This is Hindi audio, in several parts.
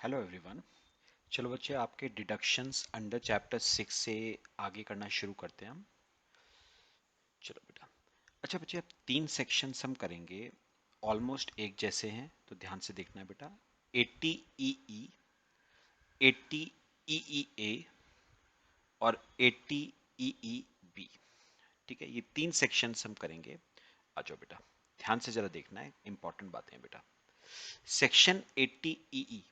Hello everyone. चलो बच्चे, आपके डिडक्शंस अंडर चैप्टर 6 से आगे करना शुरू करते हैं हम। चलो बेटा। अच्छा बच्चे, अब 3 सेक्शंस हम करेंगे, ऑलमोस्ट एक जैसे हैं, तो ध्यान से देखना है बेटा। 80 ई, 80 ई और 80 ई बी। ठीक है, ये 3 सेक्शंस हम करेंगे। आ जाओ बेटा, ध्यान से जरा देखना है, इंपॉर्टेंट बातें हैं बेटा। सेक्शन 80 ई,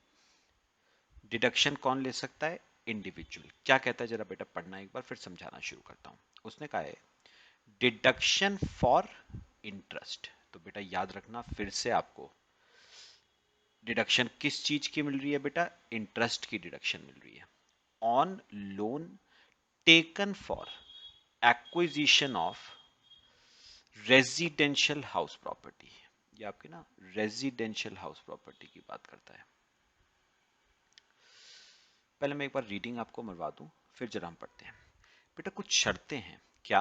डिडक्शन कौन ले सकता है? इंडिविजुअल। क्या कहता है जरा बेटा पढ़ना एक बार, फिर समझाना शुरू करता हूं। उसने कहा है डिडक्शन फॉर इंटरेस्ट। तो बेटा याद रखना फिर से, आपको डिडक्शन किस चीज की मिल रही है बेटा? इंटरेस्ट की डिडक्शन मिल रही है on loan taken for acquisition of residential house property. ये आपकी ना रेजिडेंशियल हाउस प्रॉपर्टी की बात करता है। पहले मैं एक बार रीडिंग आपको मरवा दूं, फिर जरा हम पढ़ते हैं। बेटा कुछ शर्तें हैं। क्या?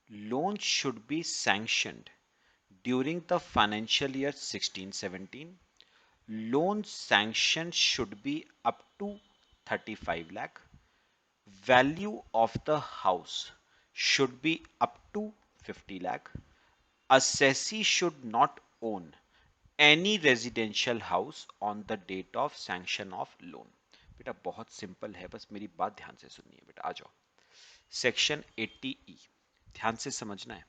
Loan should be sanctioned during the financial year 16-17। Loan sanction should be up to 35 lakh. Value of the house should be up to 50 lakh. Assessee should not own any residential house on the date of sanction of loan. बेटा बहुत सिंपल है, बस मेरी बात ध्यान से सुनिए बेटा। आ जाओ, सेक्शन 80 ई, ध्यान से समझना है।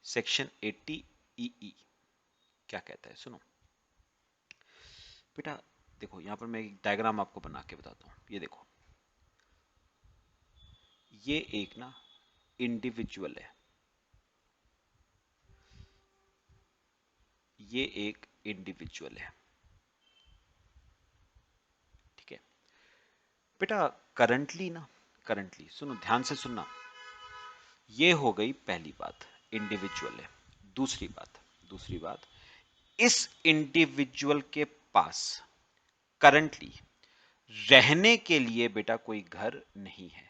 सेक्शन 80 ई क्या कहता है, सुनो बेटा। देखो यहां पर मैं एक डायग्राम आपको बना के बताता हूं। ये देखो, ये एक ना इंडिविजुअल है, ये एक इंडिविजुअल है। ठीक है बेटा, करंटली सुनो, ध्यान से सुनना। ये हो गई पहली बात, इंडिविजुअल है। दूसरी बात, इस इंडिविजुअल के पास करंटली रहने के लिए बेटा कोई घर नहीं है,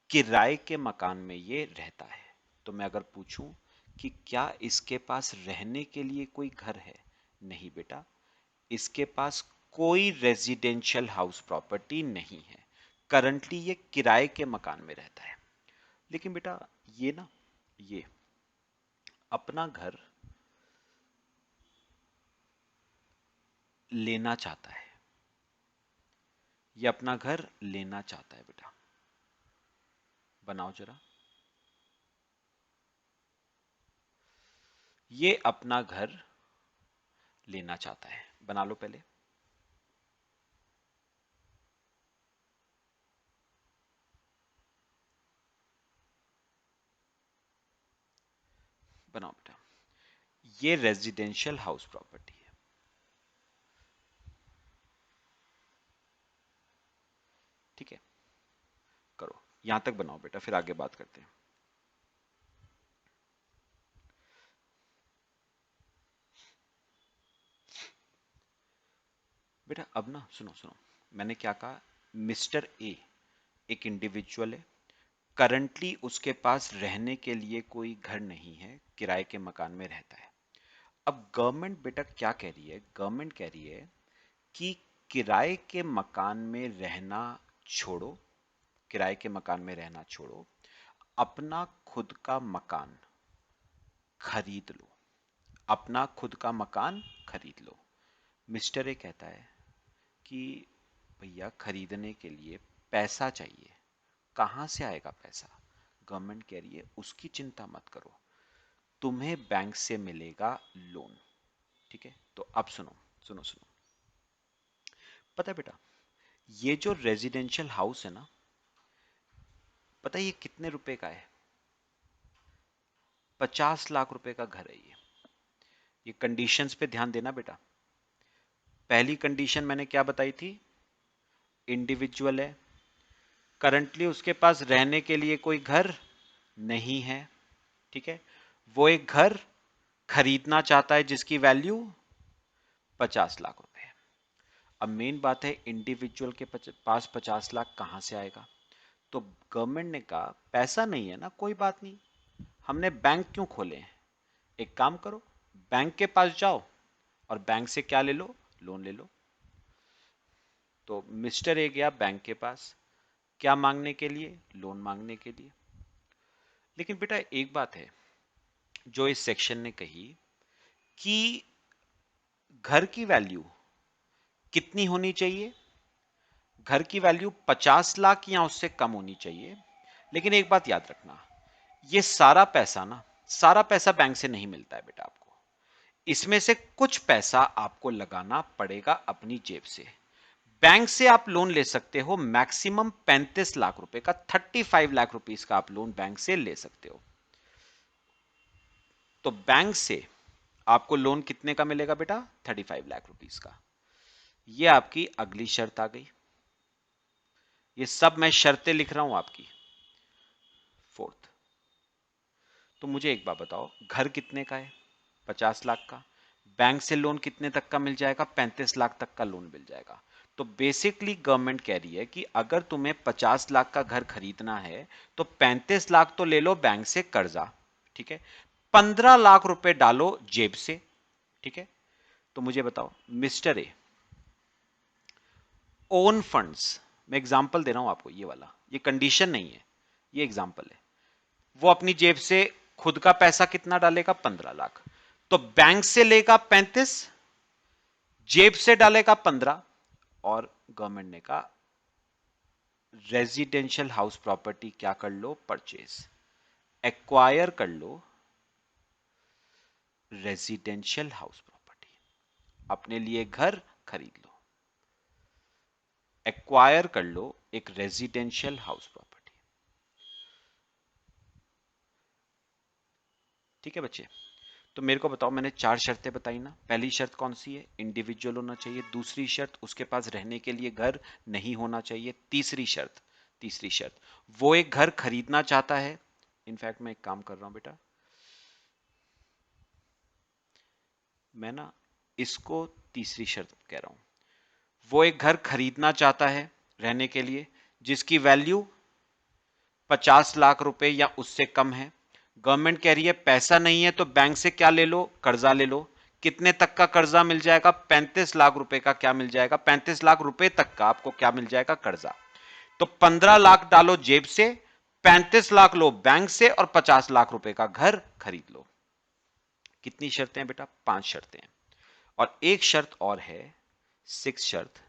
किराए के मकान में ये रहता है। तो मैं अगर पूछूं कि क्या इसके पास रहने के लिए कोई घर है? नहीं बेटा, इसके पास कोई रेजिडेंशियल हाउस प्रॉपर्टी नहीं है। करंटली ये किराए के मकान में रहता है। लेकिन बेटा ये ना, ये अपना घर लेना चाहता है, ये अपना घर लेना चाहता है बेटा। बनाओ जरा, ये अपना घर लेना चाहता है। बना लो पहले। बनाओ बेटा, ये रेजिडेंशियल हाउस प्रॉपर्टी है। ठीक है, करो, यहां तक बनाओ बेटा, फिर आगे बात करते हैं। बेटा अब ना सुनो सुनो, मैंने क्या कहा? मिस्टर ए एक इंडिविजुअल है, करंटली उसके पास रहने के लिए कोई घर नहीं है, किराए के मकान में रहता है। अब गवर्नमेंट बेटा क्या कह रही है? गवर्नमेंट कह रही है कि किराए के मकान में रहना छोड़ो, किराए के मकान में रहना छोड़ो, अपना खुद का मकान खरीद लो, अपना खुद का मकान खरीद लो। मिस्टर ए कहता है कि भैया खरीदने के लिए पैसा चाहिए, कहां से आएगा पैसा? गवर्नमेंट कह रही है उसकी चिंता मत करो, तुम्हें बैंक से मिलेगा लोन। ठीक है, तो अब सुनो सुनो सुनो। पता है बेटा, ये जो रेजिडेंशियल हाउस है ना, पता है ये कितने रुपए का है? 50 लाख रुपए का घर है ये कंडीशंस पे ध्यान देना बेटा। पहली कंडीशन मैंने क्या बताई थी? इंडिविजुअल है, करंटली उसके पास रहने के लिए कोई घर नहीं है। ठीक है, वो एक घर खरीदना चाहता है जिसकी वैल्यू 50 लाख रुपए है। अब मेन बात है, इंडिविजुअल के पास 50 लाख कहां से आएगा? तो गवर्नमेंट ने कहा पैसा नहीं है ना, कोई बात नहीं, हमने बैंक क्यों खोले हैं? एक काम करो, बैंक के पास जाओ और बैंक से क्या ले लो? लोन ले लो। तो मिस्टर ए गया बैंक के पास, क्या मांगने के लिए? लोन मांगने के लिए। लेकिन बेटा एक बात है जो इस सेक्शन ने कही कि घर की वैल्यू कितनी होनी चाहिए? घर की वैल्यू 50 लाख या उससे कम होनी चाहिए। लेकिन एक बात याद रखना, ये सारा पैसा बैंक से नहीं मिलता है बेटा आपको। इसमें से कुछ पैसा आपको लगाना पड़ेगा अपनी जेब से। बैंक से आप लोन ले सकते हो मैक्सिमम 35 लाख रुपए का, 35 लाख रुपीस का आप लोन बैंक से ले सकते हो। तो बैंक से आपको लोन कितने का मिलेगा बेटा? 35 लाख रुपीस का। ये आपकी अगली शर्त आ गई। ये सब मैं शर्तें लिख रहा हूं आपकी। फोर्थ, तो मुझे एक बात बताओ, घर कितने का है? 50 लाख का। बैंक से लोन कितने तक का मिल जाएगा? 35 लाख तक का लोन मिल जाएगा। तो बेसिकली गवर्नमेंट कह रही है कि अगर तुम्हें 50 लाख का घर खरीदना है तो 35 लाख तो ले लो बैंक से कर्जा, ठीक है, 15 लाख रुपए डालो जेब से, ठीक है। तो मुझे बताओ मिस्टर ए ओन फंड्स, मैं एग्जांपल दे रहा हूं आपको, ये वाला, ये कंडीशन नहीं है, ये एग्जांपल है। वो अपनी जेब से खुद का पैसा कितना डालेगा? 15 लाख। तो बैंक से लेगा 35, जेब से डालेगा 15, और गवर्नमेंट ने कहा रेजिडेंशियल हाउस प्रॉपर्टी क्या कर लो? परचेज, एक्वायर कर लो रेजिडेंशियल हाउस प्रॉपर्टी, अपने लिए घर खरीद लो, एक्वायर कर लो एक रेजिडेंशियल हाउस प्रॉपर्टी। ठीक है बच्चे, तो मेरे को बताओ, मैंने 4 शर्तें बताई ना। पहली शर्त कौन सी है? इंडिविजुअल होना चाहिए। दूसरी शर्त, उसके पास रहने के लिए घर नहीं होना चाहिए। तीसरी शर्त वो एक घर खरीदना चाहता है। इनफैक्ट मैं एक काम कर रहा हूं बेटा, मैं ना इसको तीसरी शर्त कह रहा हूं। वो एक घर खरीदना चाहता है रहने के लिए जिसकी वैल्यू 50 लाख रुपए या उससे कम है। गवर्नमेंट कह रही है पैसा नहीं है तो बैंक से क्या ले लो? कर्जा ले लो। कितने तक का कर्जा मिल जाएगा? 35 लाख रुपए का क्या मिल जाएगा? 35 लाख रुपए तक का आपको क्या मिल जाएगा? कर्जा। तो 15 लाख डालो जेब से, 35 लाख लो बैंक से, और 50 लाख रुपए का घर खरीद लो। कितनी शर्तें हैं बेटा? 5 शर्तें हैं। और एक शर्त और है, 6 शर्त।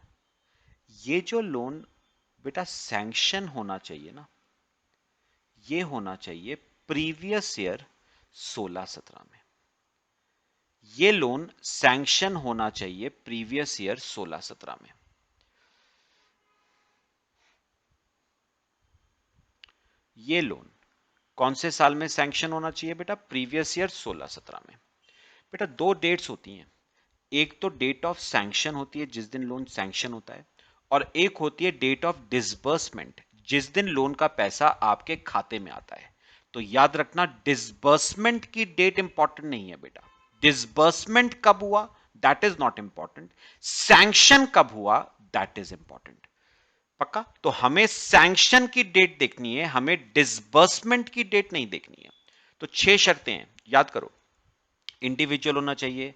ये जो लोन बेटा सैंक्शन होना चाहिए ना, ये होना चाहिए प्रीवियस ईयर 16-17 में। ये लोन सैंक्शन होना चाहिए प्रीवियस ईयर 16-17 में। ये लोन कौन से साल में सैंक्शन होना चाहिए बेटा? प्रीवियस ईयर 16-17 में। बेटा दो डेट्स होती हैं, एक तो डेट ऑफ सैंक्शन होती है जिस दिन लोन सैंक्शन होता है, और एक होती है डेट ऑफ डिसबर्समेंट, जिस दिन लोन का पैसा आपके खाते में आता है। तो याद रखना, डिसबर्समेंट की डेट इंपॉर्टेंट नहीं है बेटा। डिसबर्समेंट कब हुआ that is not important, sanction कब हुआ दैट इज इंपॉर्टेंट। पक्का? तो हमें सैंक्शन की डेट देखनी है, हमें डिसबर्समेंट की डेट नहीं देखनी है। तो 6 शर्तें हैं, याद करो। इंडिविजुअल होना चाहिए,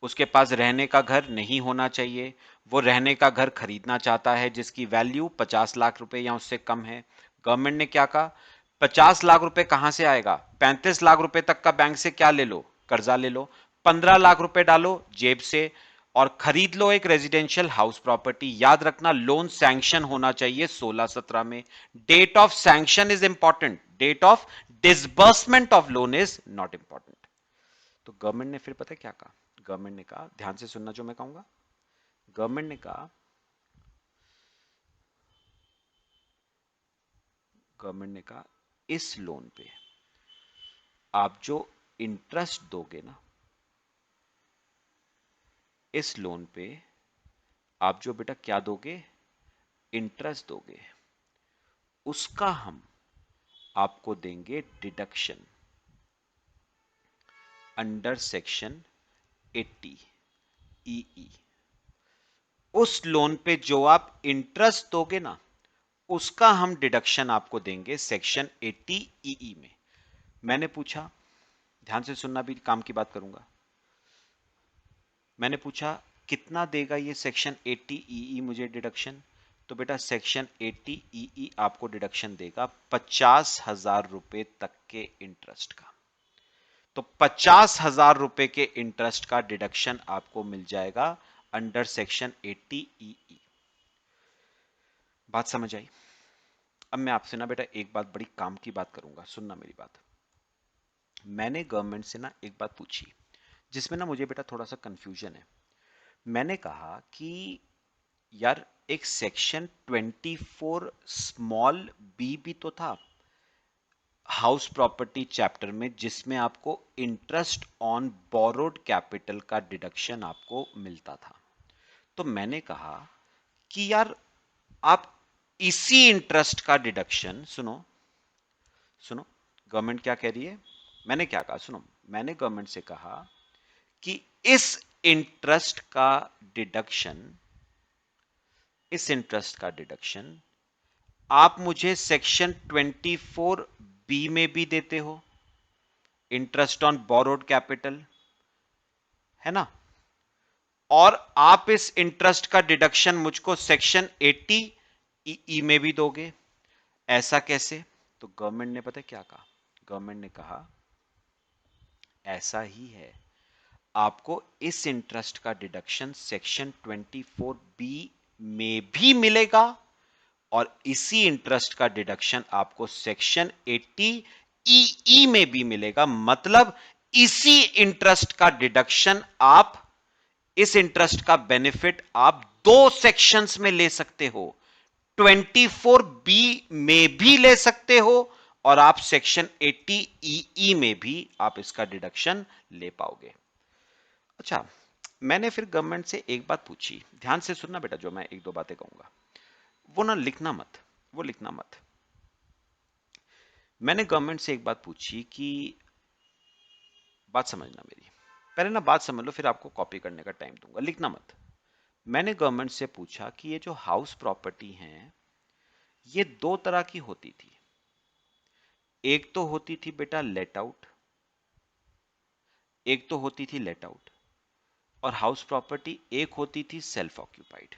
उसके पास रहने का घर नहीं होना चाहिए, वो रहने का घर खरीदना चाहता है जिसकी वैल्यू 50 लाख रुपए या उससे कम है। गवर्नमेंट ने क्या कहा? 50 लाख रुपए कहां से आएगा? 35 लाख रुपए तक का बैंक से क्या ले लो? कर्जा ले लो। 15 लाख रुपए डालो जेब से और खरीद लो एक रेजिडेंशियल हाउस प्रॉपर्टी। याद रखना, लोन सैंक्शन होना चाहिए 16-17 में। Date of sanction is important, date of disbursement of loan is not important. तो गवर्नमेंट ने फिर पता है क्या कहा? गवर्नमेंट ने कहा, ध्यान से सुनना जो मैं कहूंगा। गवर्नमेंट ने कहा, गवर्नमेंट ने कहा इस लोन पे आप जो इंटरेस्ट दोगे ना, इस लोन पे आप जो बेटा क्या दोगे? इंटरेस्ट दोगे, उसका हम आपको देंगे डिडक्शन अंडर सेक्शन 80 ई। उस लोन पे जो आप इंटरेस्ट दोगे ना, उसका हम डिडक्शन आपको देंगे सेक्शन 80 ई में। मैंने पूछा, ध्यान से सुनना, भी काम की बात करूंगा। मैंने पूछा कितना देगा ये सेक्शन 80 ई मुझे डिडक्शन? तो बेटा सेक्शन 80 ई आपको डिडक्शन देगा 50,000 रुपए तक के इंटरेस्ट का। तो 50,000 रुपए के इंटरेस्ट का डिडक्शन आपको मिल जाएगा अंडर सेक्शन 80 ई। बात समझ आई? अब मैं आपसे ना बेटा एक बात, बड़ी काम की बात करूंगा, सुनना मेरी बात। मैंने गवर्नमेंट से ना एक बात पूछी जिसमें ना मुझे बेटा थोड़ा सा कंफ्यूजन है। मैंने कहा कि यार एक सेक्शन 24 स्मॉल बी भी तो था हाउस प्रॉपर्टी चैप्टर में, जिसमें आपको इंटरेस्ट ऑन बोरोड कैपिटल का डिडक्शन आपको मिलता था। तो मैंने कहा कि यार आप इसी इंटरेस्ट का डिडक्शन, सुनो सुनो, गवर्नमेंट क्या कह रही है, मैंने क्या कहा सुनो, मैंने गवर्नमेंट से कहा कि इस इंटरेस्ट का डिडक्शन, इस इंटरेस्ट का डिडक्शन आप मुझे सेक्शन 24 बी में भी देते हो, इंटरेस्ट ऑन बोरोड कैपिटल, है ना, और आप इस इंटरेस्ट का डिडक्शन मुझको सेक्शन 80 ई में भी दोगे। ऐसा कैसे? तो गवर्नमेंट ने पता है क्या कहा, गवर्नमेंट ने कहा ऐसा ही है, आपको इस इंटरेस्ट का डिडक्शन सेक्शन 24 बी में भी मिलेगा और इसी इंटरेस्ट का डिडक्शन आपको सेक्शन 80 ई में भी मिलेगा। मतलब इसी इंटरेस्ट का डिडक्शन आप, इस इंटरेस्ट का बेनिफिट आप दो सेक्शंस में ले सकते हो, 24 बी में भी ले सकते हो और आप सेक्शन 80 ई में भी आप इसका डिडक्शन ले पाओगे। अच्छा, मैंने फिर गवर्नमेंट से एक बात पूछी, ध्यान से सुनना बेटा, जो मैं एक दो बातें कहूंगा वो ना लिखना मत, वो लिखना मत। मैंने गवर्नमेंट से एक बात पूछी कि, बात समझना मेरी, पहले ना बात समझ लो फिर आपको कॉपी करने का टाइम दूंगा, लिखना मत। मैंने गवर्नमेंट से पूछा कि ये जो हाउस प्रॉपर्टी हैं ये दो तरह की होती थी, एक तो होती थी बेटा लेट आउट, एक तो होती थी लेट आउट, और हाउस प्रॉपर्टी एक होती थी सेल्फ ऑक्यूपाइड।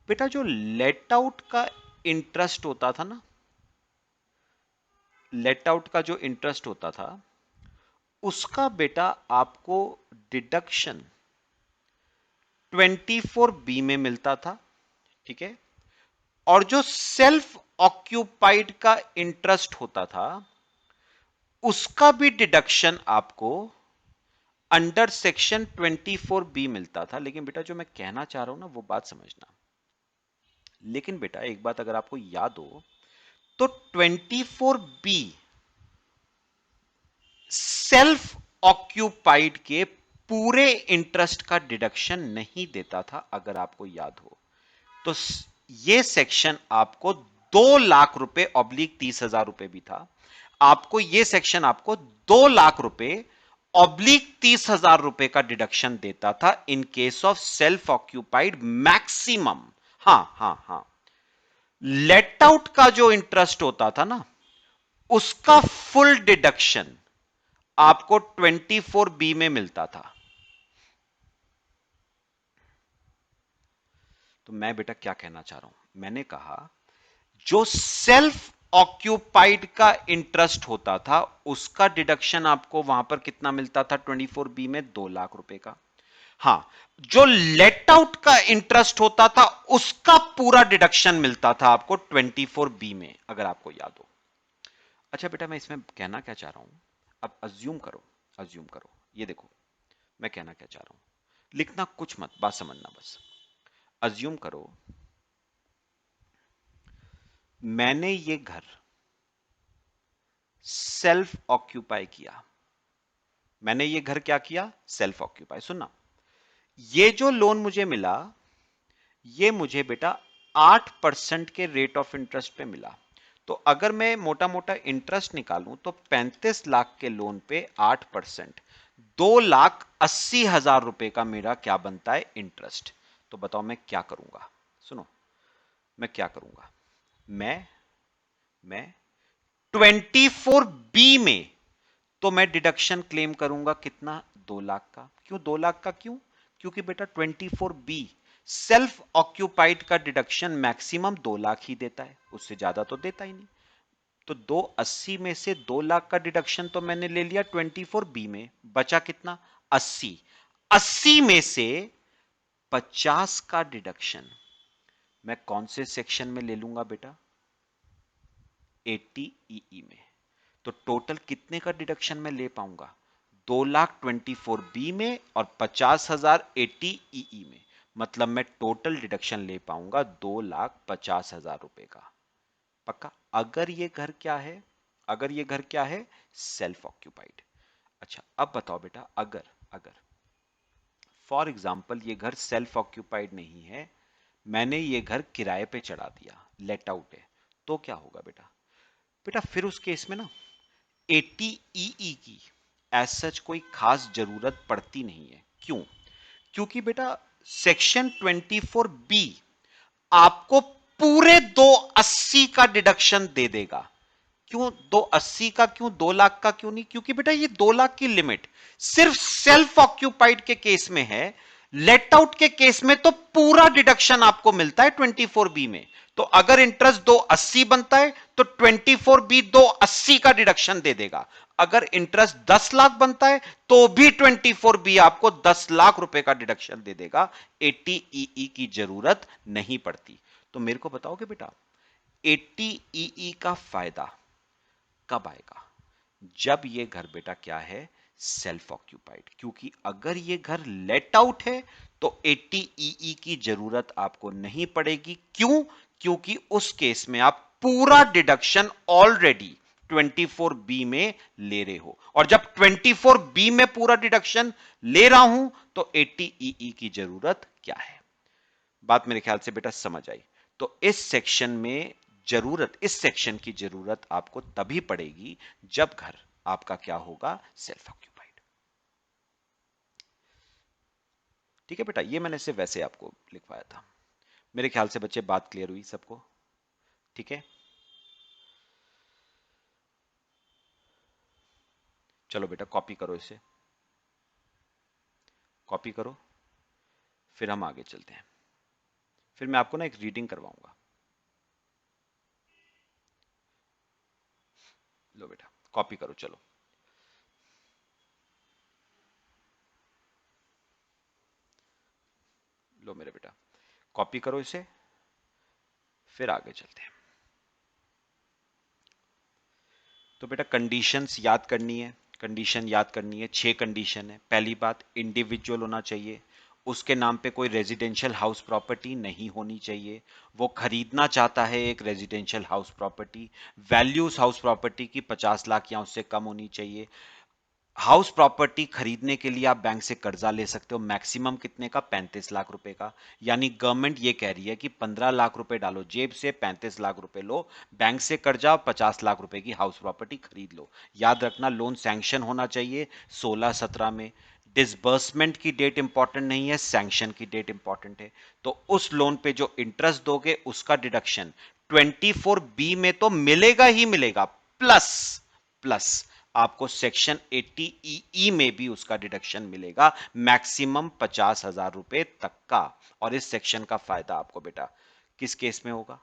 बेटा जो लेट आउट का इंटरेस्ट होता था ना, लेट आउट का जो इंटरेस्ट होता था उसका बेटा आपको डिडक्शन 24 बी में मिलता था, ठीक है, और जो सेल्फ ऑक्यूपाइड का इंटरेस्ट होता था उसका भी डिडक्शन आपको अंडर सेक्शन 24 बी मिलता था। लेकिन बेटा जो मैं कहना चाह रहा हूं ना वो बात समझना, लेकिन बेटा एक बात अगर आपको याद हो तो 24 बी सेल्फ ऑक्यूपाइड के पूरे इंटरेस्ट का डिडक्शन नहीं देता था, अगर आपको याद हो तो। ये सेक्शन आपको 2 लाख रुपए ऑब्लिक 30,000 रुपए भी था, आपको ये सेक्शन आपको 2 लाख रुपए ऑब्लिक 30,000 रुपए का डिडक्शन देता था in case of self occupied maximum. हां हां हां, लेट आउट का जो इंटरेस्ट होता था ना उसका फुल डिडक्शन आपको 24 बी में मिलता था। तो मैं बेटा क्या कहना चाह रहा हूं, मैंने कहा जो सेल्फ ऑक्यूपाइड का इंटरेस्ट होता था उसका डिडक्शन आपको वहां पर कितना मिलता था 24 बी में, 2 लाख रुपए का। हां, जो लेट आउट का इंटरेस्ट होता था उसका पूरा डिडक्शन मिलता था आपको 24 बी में, अगर आपको याद हो। अच्छा बेटा मैं इसमें कहना क्या चाह रहा हूं, अब अज्यूम करो, अज्यूम करो, ये देखो मैं कहना क्या चाह रहा हूं, लिखना कुछ मत, बात समझना बस। अज्यूम करो मैंने ये घर सेल्फ ऑक्यूपाई किया, मैंने ये घर क्या किया, सेल्फ ऑक्यूपाई। सुनना, ये जो लोन मुझे मिला ये मुझे बेटा 8% के रेट ऑफ इंटरेस्ट पे मिला। तो अगर मैं मोटा मोटा इंटरेस्ट निकालूं तो 35 लाख के लोन पे 8%, 2,80,000 रुपए का मेरा क्या बनता है, इंटरेस्ट। तो बताओ मैं क्या करूंगा, सुनो मैं क्या करूंगा, मैं 24 बी में तो मैं डिडक्शन क्लेम करूंगा कितना, 2 लाख का। क्यों 2 लाख का, क्यों? क्योंकि बेटा 24B सेल्फ ऑक्यूपाइड का डिडक्शन मैक्सिमम 2 लाख ही देता है, उससे ज्यादा तो देता ही नहीं। तो 280 में से 2 लाख का डिडक्शन तो मैंने ले लिया 24B में, बचा कितना? 80। 80 में से 50 का डिडक्शन मैं कौन से सेक्शन में ले लूंगा बेटा? 80EE में। तो टोटल कितने का डिडक्शन मैं ले पाऊंगा? 2,24B में और 50,000 80EE में। मतलब मैं टोटल डिडक्शन ले पाऊंगा 2,50,000 रुपए का। पक्का? अगर ये घर क्या है? अगर ये घर क्या है? Self occupied. अच्छा अब बताओ बेटा, अगर अगर फॉर एग्जाम्पल ये घर सेल्फ ऑक्यूपाइड नहीं है, मैंने ये घर किराए पे चढ़ा दिया, लेट आउट है, तो क्या होगा बेटा? बेटा फिर उस केस में ना 80EE की एज सच कोई खास जरूरत पड़ती नहीं है। क्यों? क्योंकि बेटा सेक्शन 24B आपको पूरे 280 का डिडक्शन दे देगा। क्यों 280 का? क्यों 2 लाख का क्यों नहीं? क्योंकि बेटा ये 2 लाख की लिमिट सिर्फ सेल्फ ऑक्यूपाइड के केस में है। लेट आउट के केस में तो पूरा डिडक्शन आपको मिलता है 24B में। तो अगर इंटरेस्ट 280 बनता है तो 24B 280 का डिडक्शन दे देगा। अगर इंटरेस्ट 10 लाख बनता है तो भी 24B आपको 10 लाख रुपए का डिडक्शन दे देगा। 80EE की जरूरत नहीं पड़ती। तो मेरे को बताओगे बेटा 80EE का फायदा कब आएगा? जब ये घर बेटा क्या है? Self occupied. क्योंकि अगर ये घर लेट आउट है तो 80EE की जरूरत आपको नहीं पड़ेगी। क्यों? क्योंकि उस केस में आप पूरा डिडक्शन ऑलरेडी 24B में ले रहे हो, और जब 24B में पूरा डिडक्शन ले रहा हूं तो 80EE की जरूरत क्या है? बात मेरे ख्याल से बेटा समझ आई। तो इस सेक्शन में जरूरत, इस सेक्शन की जरूरत आपको तभी पड़ेगी जब घर आपका क्या होगा? Self occupied. ठीक है बेटा, ये मैंने सिर्फ वैसे आपको लिखवाया था। मेरे ख्याल से बच्चे बात क्लियर हुई सबको? ठीक है, चलो बेटा कॉपी करो इसे, कॉपी करो, फिर हम आगे चलते हैं। फिर मैं आपको ना एक रीडिंग करवाऊंगा। लो बेटा कॉपी करो, चलो लो मेरे बेटा, कॉपी करो इसे, फिर आगे चलते हैं। तो बेटा कंडीशंस याद करनी है, कंडीशन याद करनी है। 6 कंडीशन है। पहली बात, इंडिविजुअल होना चाहिए, उसके नाम पे कोई रेजिडेंशियल हाउस प्रॉपर्टी नहीं होनी चाहिए, वो खरीदना चाहता है एक residential house property, values house property की 50 लाख या उससे कम होनी चाहिए। हाउस प्रॉपर्टी खरीदने के लिए आप बैंक से कर्जा ले सकते हो, मैक्सिमम कितने का? 35 लाख रुपए का। यानी गवर्नमेंट ये कह रही है कि 15 लाख रुपए डालो जेब से, 35 लाख रुपए लो बैंक से कर्जा, 50 लाख रुपए की हाउस प्रॉपर्टी खरीद लो। याद रखना लोन सैंक्शन होना चाहिए 16-17 में। डिसबर्समेंट की डेट इंपॉर्टेंट नहीं है, सैंक्शन की डेट इंपॉर्टेंट है। तो उस लोन पे जो इंटरेस्ट दोगे उसका डिडक्शन 24B में तो मिलेगा ही मिलेगा, प्लस प्लस आपको सेक्शन 80EE में भी उसका डिडक्शन मिलेगा, मैक्सिमम 50,000 रुपए तक का। और इस सेक्शन का फायदा आपको बेटा किस केस में होगा?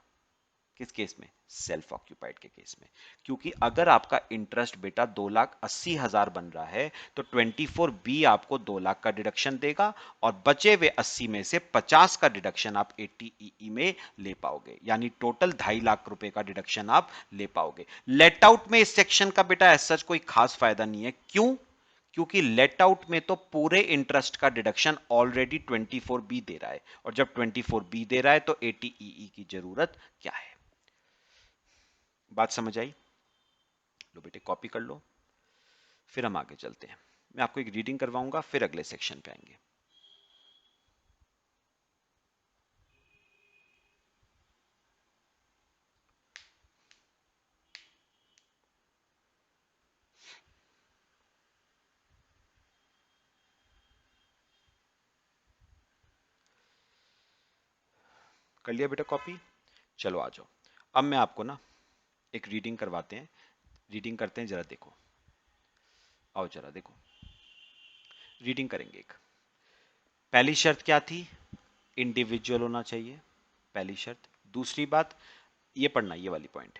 किस केस में? सेल्फ ऑक्यूपाइड के केस में। क्योंकि अगर आपका इंटरेस्ट बेटा 2,80,000 बन रहा है तो 24B आपको 2 लाख का डिडक्शन देगा, और बचे हुए 80 में से 50 का डिडक्शन आप 80EE में ले पाओगे। यानी टोटल 2.5 लाख रुपए का डिडक्शन आप ले पाओगे। लेट आउट में इस सेक्शन का बेटा ऐसा कोई खास फायदा नहीं है। क्यों? क्योंकि लेट आउट में तो पूरे इंटरेस्ट का डिडक्शन ऑलरेडी 24B दे रहा है, और जब 24B दे रहा है तो 80EE की जरूरत क्या है? बात समझ आई? लो बेटे कॉपी कर लो, फिर हम आगे चलते हैं। मैं आपको एक रीडिंग करवाऊंगा, फिर अगले सेक्शन पे आएंगे। कर लिया बेटा कॉपी? चलो आ जाओ। अब मैं आपको ना एक रीडिंग करवाते हैं, रीडिंग करते हैं, जरा देखो, आओ जरा देखो, रीडिंग करेंगे एक। पहली शर्त क्या थी? इंडिविजुअल होना चाहिए, पहली शर्त। दूसरी बात, ये पढ़ना, ये वाली point,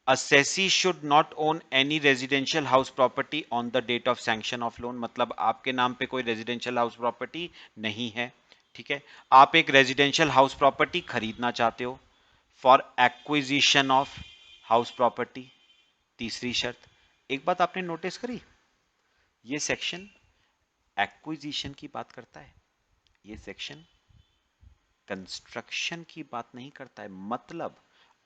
assessee should not own any residential house property on the date of sanction of loan, मतलब आपके नाम पे कोई रेजिडेंशियल हाउस प्रॉपर्टी नहीं है, ठीक है। आप एक रेजिडेंशियल हाउस प्रॉपर्टी खरीदना चाहते हो for acquisition of house property, तीसरी शर्त। एक बात आपने नोटिस करी, ये सेक्शन एक्विजिशन की बात करता है, ये सेक्शन कंस्ट्रक्शन की बात नहीं करता है। मतलब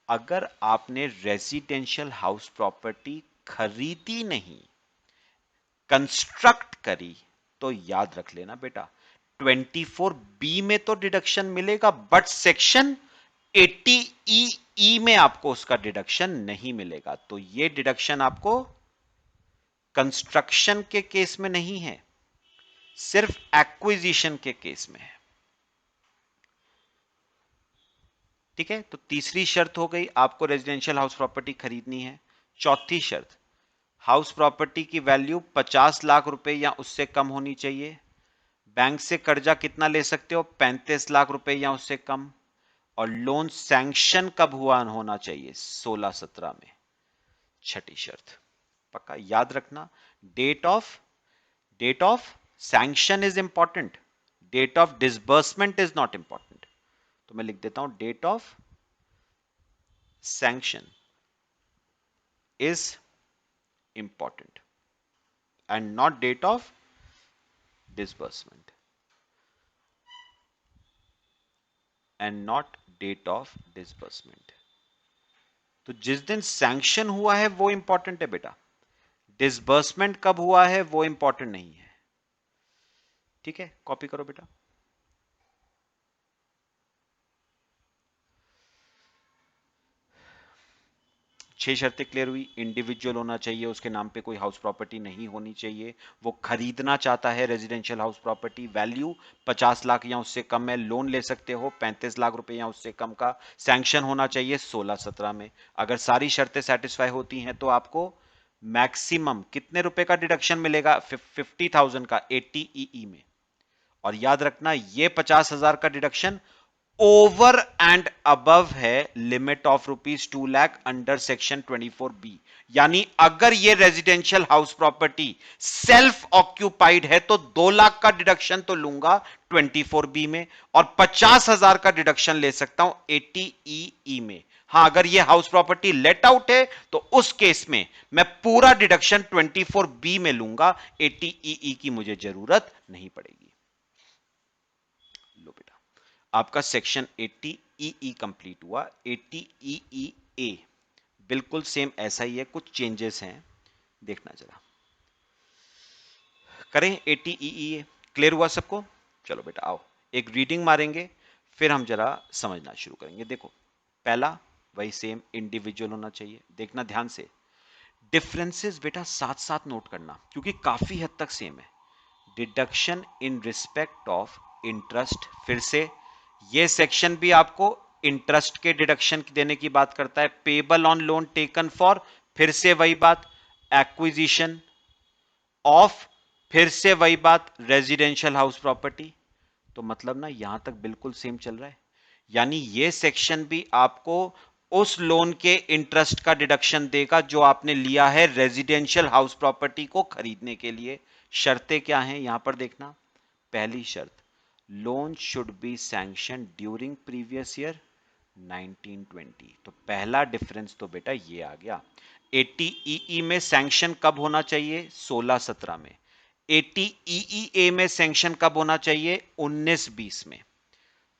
अगर आपने रेजिडेंशियल हाउस प्रॉपर्टी खरीदी नहीं, कंस्ट्रक्ट करी, तो याद रख लेना बेटा 24B में तो डिडक्शन मिलेगा, बट सेक्शन 80E में आपको उसका डिडक्शन नहीं मिलेगा। तो ये डिडक्शन आपको कंस्ट्रक्शन के केस में नहीं है, सिर्फ एक्विजिशन के केस में है, ठीक है। तो तीसरी शर्त हो गई, आपको रेजिडेंशियल हाउस प्रॉपर्टी खरीदनी है। चौथी शर्त, हाउस प्रॉपर्टी की वैल्यू 50 लाख रुपए या उससे कम होनी चाहिए। बैंक से कर्जा कितना ले सकते हो? 35 लाख रुपए या उससे कम। और लोन सैंक्शन कब हुआ होना चाहिए? 16-17 में। छठी शर्त पक्का याद रखना, date of sanction is important, date of disbursement is not important. तो मैं लिख देता हूं, date of sanction is important and not date of disbursement and not date of disbursement। तो जिस दिन सैंक्शन हुआ है वो इंपॉर्टेंट है बेटा, डिसबर्समेंट कब हुआ है वो इंपॉर्टेंट नहीं है, ठीक है। कॉपी करो बेटा। 6 शर्तें क्लियर हुई, इंडिविजुअल होना चाहिए, उसके नाम पे कोई हाउस प्रॉपर्टी नहीं होनी चाहिए, वो खरीदना चाहता है residential house property, value 50 lakh या उससे कम है, लोन ले सकते हो 35 लाख रुपए या उससे कम का, सैंक्शन होना चाहिए 16-17 में। अगर सारी शर्तें सेटिस्फाई होती हैं तो आपको मैक्सिमम कितने रुपए का डिडक्शन मिलेगा? 50,000 का 80 में। और याद रखना, ये 50,000 का डिडक्शन ओवर एंड अबव है limit of ₹2 lakh under section 24B। यानी अगर ये residential house property self occupied है तो 2 लाख का डिडक्शन तो लूंगा 24B में, और 50,000 का डिडक्शन ले सकता हूं 80E में। हाँ, अगर ये हाउस प्रॉपर्टी लेट आउट है तो उस केस में मैं पूरा डिडक्शन 24B में लूंगा, 80E की मुझे जरूरत नहीं पड़ेगी। लो बेटा, आपका सेक्शन 80EE कंप्लीट हुआ। 80EE ए बिल्कुल सेम ऐसा ही है, कुछ चेंजेस हैं, देखना जरा। करें 80EE ए, क्लियर हुआ सबको? चलो बेटा आओ एक रीडिंग मारेंगे, फिर हम जरा समझना शुरू करेंगे। देखो, पहला वही सेम, इंडिविजुअल होना चाहिए। देखना ध्यान से, डिफरेंसेस बेटा साथ साथ नोट करना क्योंकि काफी हद तक सेम है। Deduction in respect of interest, फिर से ये सेक्शन भी आपको इंटरेस्ट के डिडक्शन देने की बात करता है। Payable on loan taken for, फिर से वही बात, एक्विजिशन ऑफ, फिर से वही बात, रेजिडेंशियल हाउस प्रॉपर्टी। तो मतलब ना यहां तक बिल्कुल सेम चल रहा है। यानी ये सेक्शन भी आपको उस लोन के इंटरेस्ट का डिडक्शन देगा जो आपने लिया है रेजिडेंशियल हाउस प्रॉपर्टी को खरीदने के लिए। शर्तें क्या हैं यहां पर देखना। पहली शर्त, loan should B sanction during previous year 1920। तो पहला डिफरेंस तो बेटा ये आ गया। 80EE में सैंक्शन कब होना चाहिए? 16-17 में। 80EE में सैंक्शन कब होना चाहिए? 19-20 में।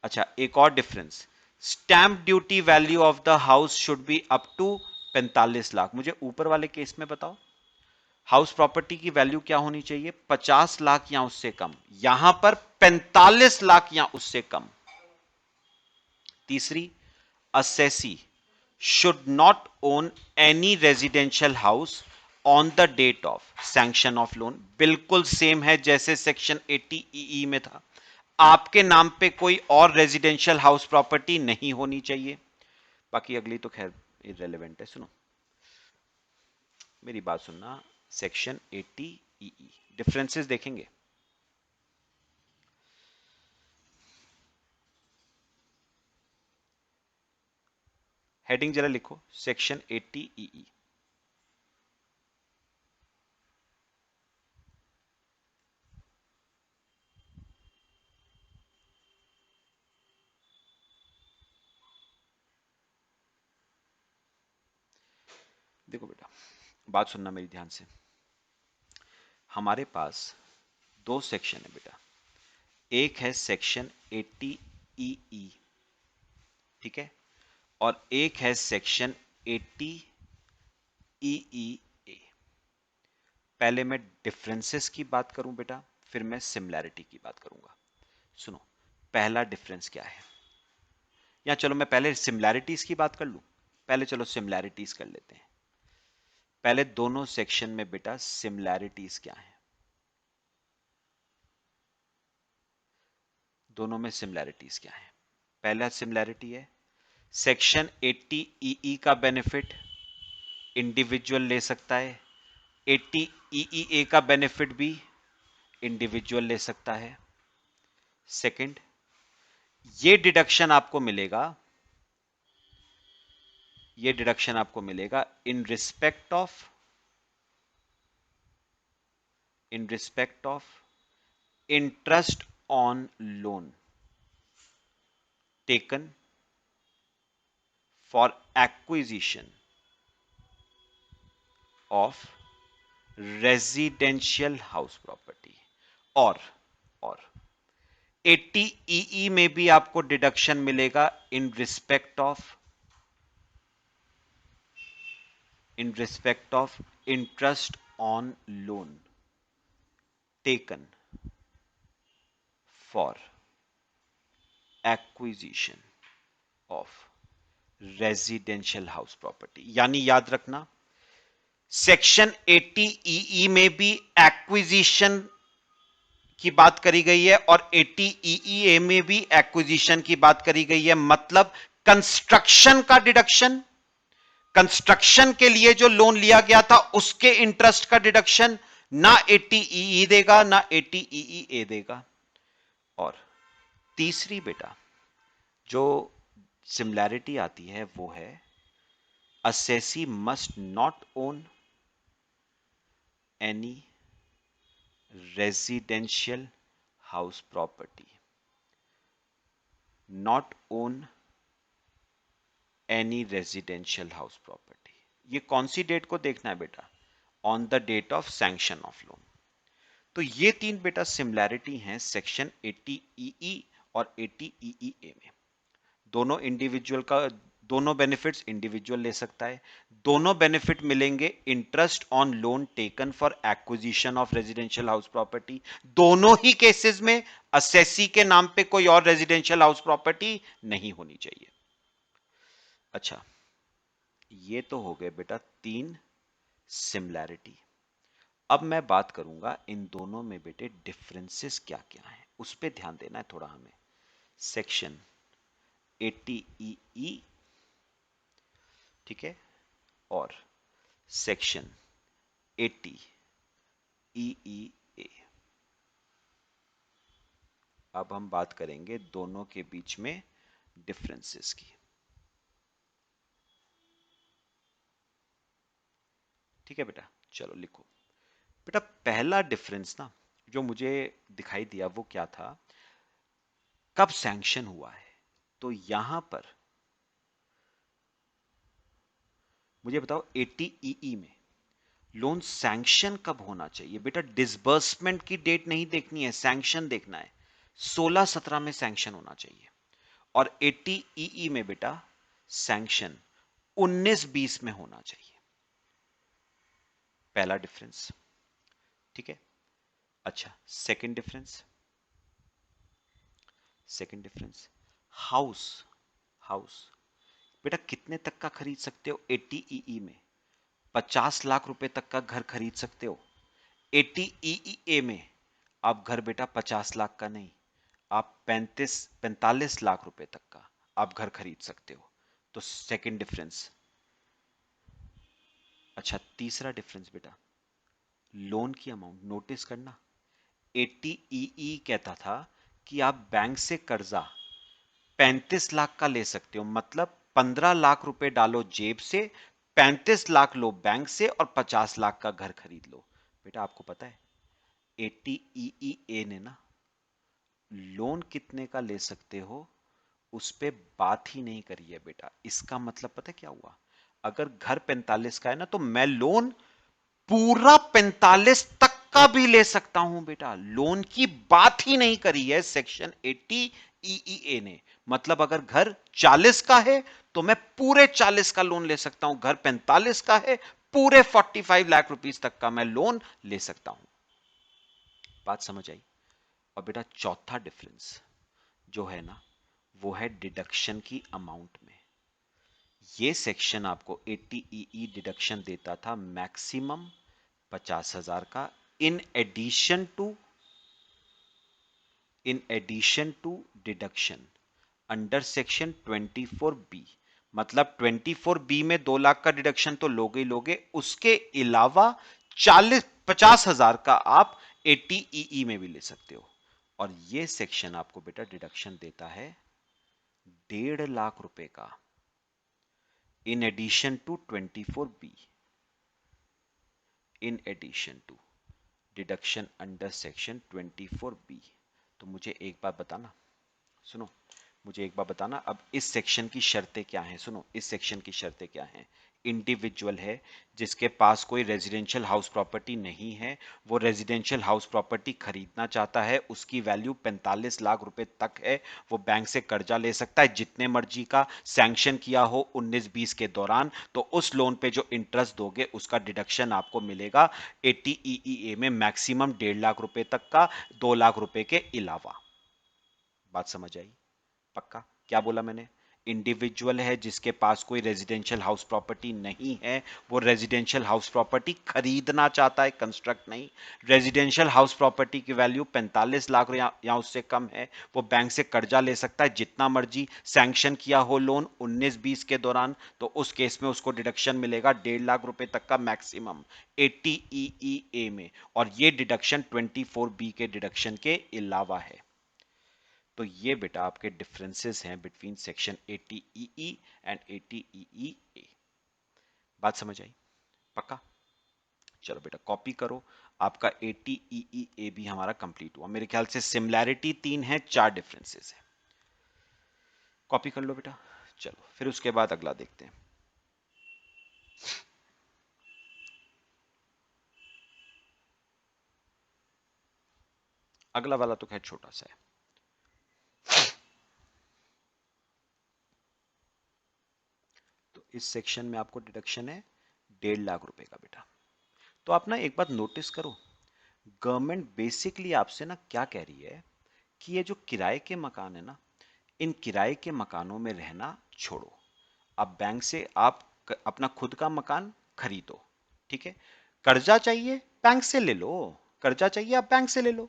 अच्छा, एक और difference, stamp duty value of the house should be up to 45 lakh. मुझे ऊपर वाले केस में बताओ, हाउस प्रॉपर्टी की वैल्यू क्या होनी चाहिए? 50 लाख या उससे कम, यहां पर 45 लाख या उससे कम। तीसरी, assessee should not own any residential house on the date of sanction of loan। बिल्कुल सेम है जैसे सेक्शन 80EE में था। आपके नाम पे कोई और रेजिडेंशियल हाउस प्रॉपर्टी नहीं होनी चाहिए। बाकी अगली तो खैर इररिलेवेंट है। सुनो, मेरी बात सुनना, सेक्शन 80EE डिफरेंसेस देखेंगे। हेडिंग जरा लिखो, सेक्शन 80 ई। देखो बेटा, बात सुनना मेरी ध्यान से। हमारे पास दो सेक्शन है बेटा, एक है सेक्शन 80 ई, ठीक है, और एक है सेक्शन 80 ई ए। पहले मैं डिफरेंसेस की बात करूं बेटा, फिर मैं सिमिलैरिटी की बात करूंगा। सुनो, पहला डिफरेंस क्या है, या चलो मैं पहले सिमिलैरिटीज की बात कर लूं। पहले चलो सिमिलैरिटीज कर लेते हैं। पहले दोनों सेक्शन में बेटा सिमिलैरिटीज क्या है, दोनों में सिमिलैरिटीज क्या है। पहला सिमिलैरिटी है, सेक्शन 80 ई का बेनिफिट इंडिविजुअल ले सकता है, 80 ई का बेनिफिट भी इंडिविजुअल ले सकता है। सेकंड, ये डिडक्शन आपको मिलेगा, ये डिडक्शन आपको मिलेगा in respect of interest on loan taken for acquisition of residential house property. और 80 ई में भी आपको डिडक्शन मिलेगा in respect of interest on loan taken for acquisition of residential house property. यानी याद रखना, सेक्शन 80 ई में भी एक्विजिशन की बात करी गई है और 80 ई में भी एक्विजिशन की बात करी गई है। मतलब कंस्ट्रक्शन का डिडक्शन, कंस्ट्रक्शन के लिए जो लोन लिया गया था उसके इंटरेस्ट का डिडक्शन ना 80 ई देगा ना 80 ई ए देगा। और तीसरी बेटा जो सिमिलैरिटी आती है वो है, assessee must not own any residential house property, not own any residential house property। ये कौन सी डेट को देखना है बेटा, on the date of sanction of loan. तो ये तीन बेटा सिमिलैरिटी हैं सेक्शन 80 ई और 80 ई में। दोनों इंडिविजुअल का, दोनों बेनिफिट्स इंडिविजुअल ले सकता है, दोनों बेनिफिट मिलेंगे interest on loan taken for acquisition of residential house property. दोनों ही केसेस में असेसी के नाम पे कोई और रेजिडेंशियल हाउस प्रॉपर्टी नहीं होनी चाहिए। अच्छा, ये तो हो गए बेटा तीन सिमिलैरिटी। अब मैं बात करूंगा इन दोनों में बेटे डिफरेंसेस क्या क्या हैं, उस पर ध्यान देना है थोड़ा हमें। सेक्शन 80 ई, ठीक है, और सेक्शन 80 ई ए। अब हम बात करेंगे दोनों के बीच में डिफरेंसेस की। ठीक है बेटा, चलो लिखो बेटा। पहला डिफरेंस ना जो मुझे दिखाई दिया वो क्या था, कब सैंक्शन हुआ है। तो यहां पर मुझे बताओ 80 ई में लोन सैंक्शन कब होना चाहिए बेटा। डिसबर्समेंट की डेट नहीं देखनी है, सैंक्शन देखना है। 16-17 में सैंक्शन होना चाहिए। और 80 ई में बेटा सैंक्शन 19-20 में होना चाहिए। पहला डिफरेंस, ठीक है। अच्छा, सेकंड डिफरेंस, हाउस, हाउस बेटा कितने तक का खरीद सकते हो 80 ई में। 50 लाख रुपए तक का घर खरीद सकते हो। 80 ई में आप घर बेटा 50 लाख का नहीं, आप 45 लाख रुपए तक का आप घर खरीद सकते हो। तो सेकंड डिफरेंस। अच्छा, तीसरा डिफरेंस बेटा लोन की अमाउंट नोटिस करना। 80 ई कहता था कि आप बैंक से कर्जा 35 लाख का ले सकते हो, मतलब 15 लाख रुपए डालो जेब से, 35 लाख लो बैंक से और 50 लाख का घर खरीद लो। बेटा आपको पता है 80EEA ने ना लोन कितने का ले सकते हो उस पे बात ही नहीं करी है बेटा। इसका मतलब पता है क्या हुआ, अगर घर 45 का है ना तो मैं लोन पूरा 45 तक का भी ले सकता हूं बेटा। लोन की बात ही नहीं करी है सेक्शन 80 ईईए ने। मतलब अगर घर 40 का है तो मैं पूरे 40 का लोन ले सकता हूं, घर 45 का है पूरे 45 लाख रुपीस तक का मैं लोन ले सकता हूं। बात समझ आई। और बेटा चौथा डिफरेंस जो है ना वो है डिडक्शन की अमाउंट में। ये सेक्शन आपको 80EE डिडक्शन देता था मैक्सिमम 50,000 का, in addition to deduction under section 24B। मतलब 24B में 2 लाख का डिडक्शन तो लोगे ही लोगे, उसके अलावा 50,000 का आप 80EE में भी ले सकते हो। और ये सेक्शन आपको बेटा डिडक्शन देता है 1.5 लाख रुपए का in addition to 24B, in addition to deduction under section 24B। तो मुझे एक बात बताना, सुनो, मुझे एक बात बताना, अब इस सेक्शन की शर्तें क्या हैं? सुनो, इस सेक्शन की शर्तें क्या हैं? इंडिविजुअल है जिसके पास कोई रेजिडेंशियल हाउस प्रॉपर्टी नहीं है, वो रेजिडेंशियल हाउस प्रॉपर्टी खरीदना चाहता है, उसकी वैल्यू 45 लाख रुपए तक है, वो बैंक से कर्जा ले सकता है जितने मर्जी का, सैंक्शन किया हो 19-20 के दौरान, तो उस लोन पे जो इंटरेस्ट दोगे उसका डिडक्शन आपको मिलेगा 80EEA में मैक्सिमम 1.5 लाख रुपए तक का, 2 लाख रुपए के अलावा। बात समझ आई? पक्का? क्या बोला मैंने? इंडिविजुअल है जिसके पास कोई रेजिडेंशियल हाउस प्रॉपर्टी नहीं है, वो रेजिडेंशियल हाउस प्रॉपर्टी खरीदना चाहता है, कंस्ट्रक्ट नहीं। रेजिडेंशियल हाउस प्रॉपर्टी की वैल्यू 45 लाख या उससे कम है, वो बैंक से कर्जा ले सकता है जितना मर्जी, सैंक्शन किया हो लोन 19-20 के दौरान, तो उस केस में उसको डिडक्शन मिलेगा 1.5 लाख रुपए तक का मैक्सिमम 80EEA में। और ये डिडक्शन 24B के डिडक्शन के अलावा है। तो ये बेटा आपके डिफरेंसेस हैं between section 80EE and 80EEA। बात समझ आई? पक्का? चलो बेटा कॉपी करो, आपका 80EEA भी हमारा कंप्लीट हुआ। मेरे ख्याल से सिमिलैरिटी 3 है, 4 डिफरेंसेस है। कॉपी कर लो बेटा। चलो फिर उसके बाद अगला देखते हैं। अगला वाला तो खैर छोटा सा है। तो इस सेक्शन में आपको डिडक्शन है 1.5 लाख रुपए का बेटा। तो आप ना एक बात नोटिस करो, गवर्नमेंट बेसिकली आपसे ना क्या कह रही है कि ये जो किराए के मकान है ना, इन किराए के मकानों में रहना छोड़ो। अब बैंक से आप अपना खुद का मकान खरीदो, ठीक है? कर्जा चाहिए बैंक से ले लो, कर्जा चाहिए आप बैंक से ले लो।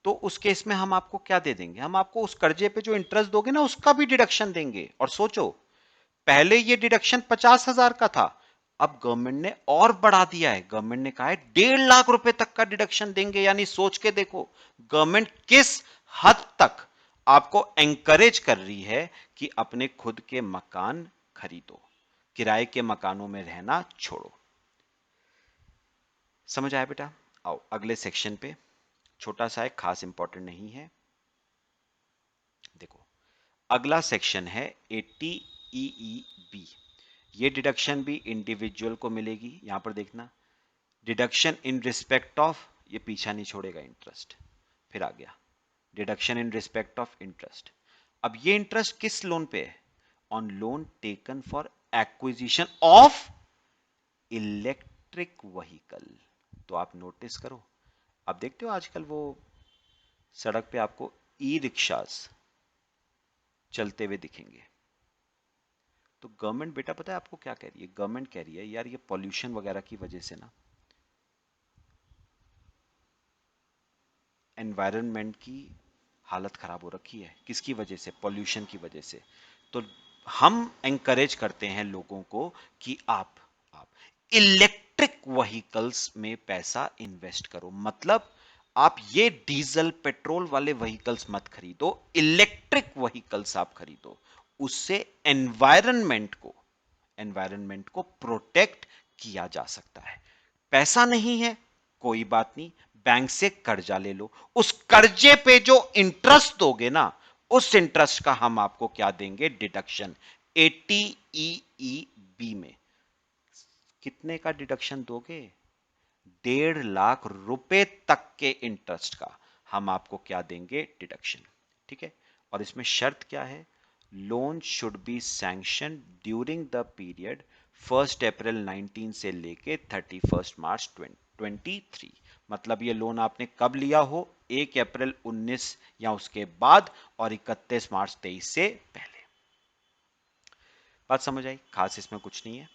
तो उस केस में हम आपको क्या दे देंगे? हम आपको उस कर्जे पे जो इंटरेस्ट दोगे ना उसका भी डिडक्शन देंगे। और सोचो, पहले ये डिडक्शन 50,000 का था, अब गवर्नमेंट ने और बढ़ा दिया है। गवर्नमेंट ने कहा है 1.5 लाख रुपए तक का डिडक्शन देंगे। यानी सोच के देखो गवर्नमेंट किस हद तक आपको एंकरेज कर रही है कि अपने खुद के मकान खरीदो, किराए के मकानों में रहना छोड़ो। समझ आया बेटा? आओ अगले सेक्शन पे, छोटा सा है, खास इंपॉर्टेंट नहीं है। देखो अगला सेक्शन है 80EEB। ये डिडक्शन भी इंडिविजुअल को मिलेगी। यहां पर देखना, डिडक्शन इन रिस्पेक्ट ऑफ, ये पीछा नहीं छोड़ेगा इंटरेस्ट। फिर आ गया deduction in respect of interest. अब ये इंटरेस्ट किस लोन पे है? On loan taken for acquisition of electric vehicle. तो आप नोटिस करो, अब देखते हो आजकल वो सड़क पे आपको ई रिक्शास चलते हुए दिखेंगे। तो गवर्नमेंट बेटा पता है आपको क्या कह रही है? गवर्नमेंट कह रही है यार ये पॉल्यूशन वगैरह की वजह से ना एनवायरनमेंट की हालत खराब हो रखी है। किसकी वजह से? पॉल्यूशन की वजह से। तो हम एंकरेज करते हैं लोगों को कि आप इलेक्ट्रिक व्हीकल्स में पैसा इन्वेस्ट करो। मतलब आप ये डीजल पेट्रोल वाले व्हीकल्स मत खरीदो, इलेक्ट्रिक व्हीकल्स आप खरीदो। उससे एनवायरनमेंट को प्रोटेक्ट किया जा सकता है। पैसा नहीं है, कोई बात नहीं, बैंक से कर्जा ले लो, उस कर्जे पे जो इंटरेस्ट दोगे ना, उस इंटरेस्ट का हम आपको क्या देंगे, डिडक्शन। 80 में कितने का डिडक्शन दोगे, 1.5 लाख रुपए तक के इंटरेस्ट का हम आपको क्या देंगे, डिडक्शन। ठीक है, और इसमें शर्त क्या है, loan should B sanction during the period 1 अप्रैल 19 से लेके 31 मार्च 2023। मतलब ये लोन आपने कब लिया हो, 1 अप्रैल 19 या उसके बाद और 31 मार्च 23 से पहले। बात समझ आई, खास इसमें कुछ नहीं है।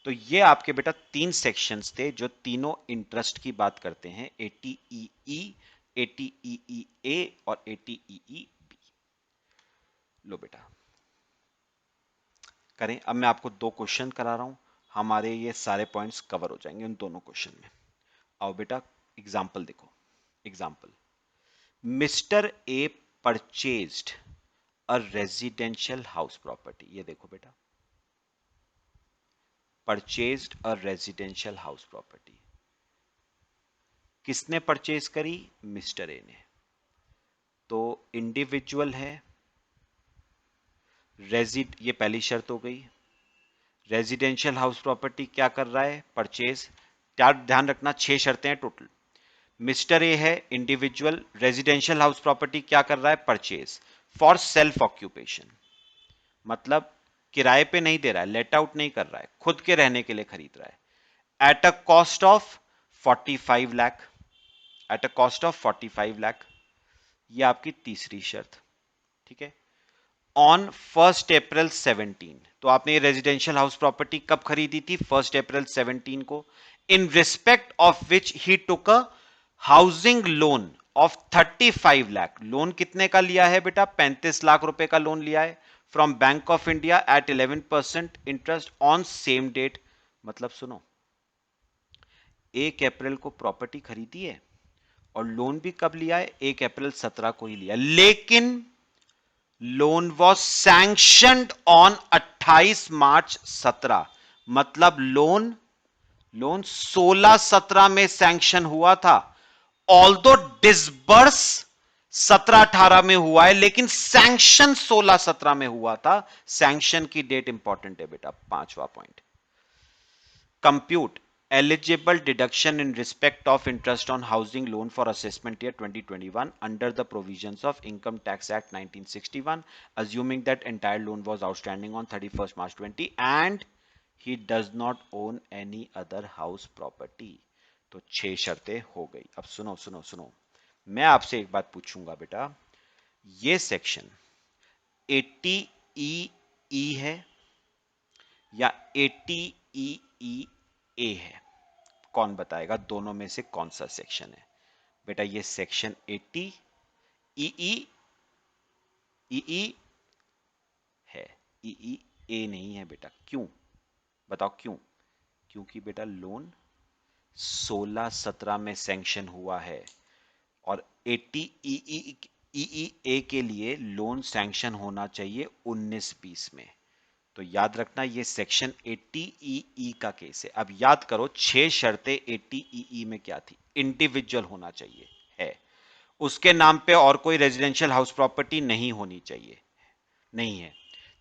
तो ये आपके बेटा 3 सेक्शंस थे जो तीनों इंटरेस्ट की बात करते हैं, 80EE, 80EE ए और 80EE बी। लो बेटा करें। अब मैं आपको 2 क्वेश्चन करा रहा हूं, हमारे ये सारे पॉइंट्स कवर हो जाएंगे उन दोनों क्वेश्चन में। आओ बेटा एग्जाम्पल देखो। Example, mister A purchased a residential house property. ये देखो बेटा, परचेज्ड अ रेजिडेंशियल हाउस प्रॉपर्टी। किसने परचेज करी, मिस्टर ए ने। तो इंडिविजुअल है, ये पहली शर्त हो गई। रेजिडेंशियल हाउस प्रॉपर्टी क्या कर रहा है, परचेज। क्या ध्यान रखना, 6 शर्तें हैं टोटल। मिस्टर ए है, इंडिविजुअल, रेजिडेंशियल हाउस प्रॉपर्टी क्या कर रहा है, परचेज फॉर सेल्फ ऑक्यूपेशन, मतलब किराए पे नहीं दे रहा है, लेट आउट नहीं कर रहा है, खुद के रहने के लिए खरीद रहा है। At a cost of 45 lakh, at a cost of 45 lakh, ये आपकी तीसरी शर्त। ठीक है, ऑन 1 अप्रैल 17, तो आपने ये रेजिडेंशियल हाउस प्रॉपर्टी कब खरीदी थी, 1 अप्रैल 17 को। In respect of which he took a housing loan of 35 lakh. Loan कितने का लिया है बेटा, 35 लाख रुपए का लोन लिया है from Bank of India at 11% interest on same date. मतलब सुनो, 1 अप्रैल को प्रॉपर्टी खरीदी है और लोन भी कब लिया है, 1 अप्रैल 17 को ही लिया, लेकिन लोन वॉज सैंक्शनड ऑन 28 मार्च 17। मतलब लोन लोन 16-17 में सैंक्शन हुआ था। ऑल्दो डिसबर्स 17-18 में हुआ है, लेकिन सैंक्शन 16-17 में हुआ था। सैंक्शन की डेट इंपॉर्टेंट है बेटा, 5वां point. Compute eligible deduction in respect of interest on housing loan for assessment year 2021 under the provisions of Income Tax Act 1961, assuming that entire loan was outstanding on 31st March 20 and he does not own any other house property। तो 6 शर्तें हो गई। अब सुनो सुनो सुनो, मैं आपसे एक बात पूछूंगा बेटा, ये सेक्शन 80EE है या 80EE है, कौन बताएगा दोनों में से कौन सा सेक्शन है। बेटा ये सेक्शन 80 ईई ईई है, ईई ए नहीं है बेटा। क्यों बताओ क्यों, क्योंकि बेटा लोन 16-17 में सैंक्शन हुआ है और 80 ईई ए के लिए लोन सैंक्शन होना चाहिए 19-20 में। तो याद रखना ये सेक्शन 80EE का केस है। अब याद करो 6 शर्तें 80EE में क्या थी, इंडिविजुअल होना चाहिए है, उसके नाम पे और कोई रेजिडेंशियल हाउस प्रॉपर्टी नहीं होनी चाहिए, नहीं है।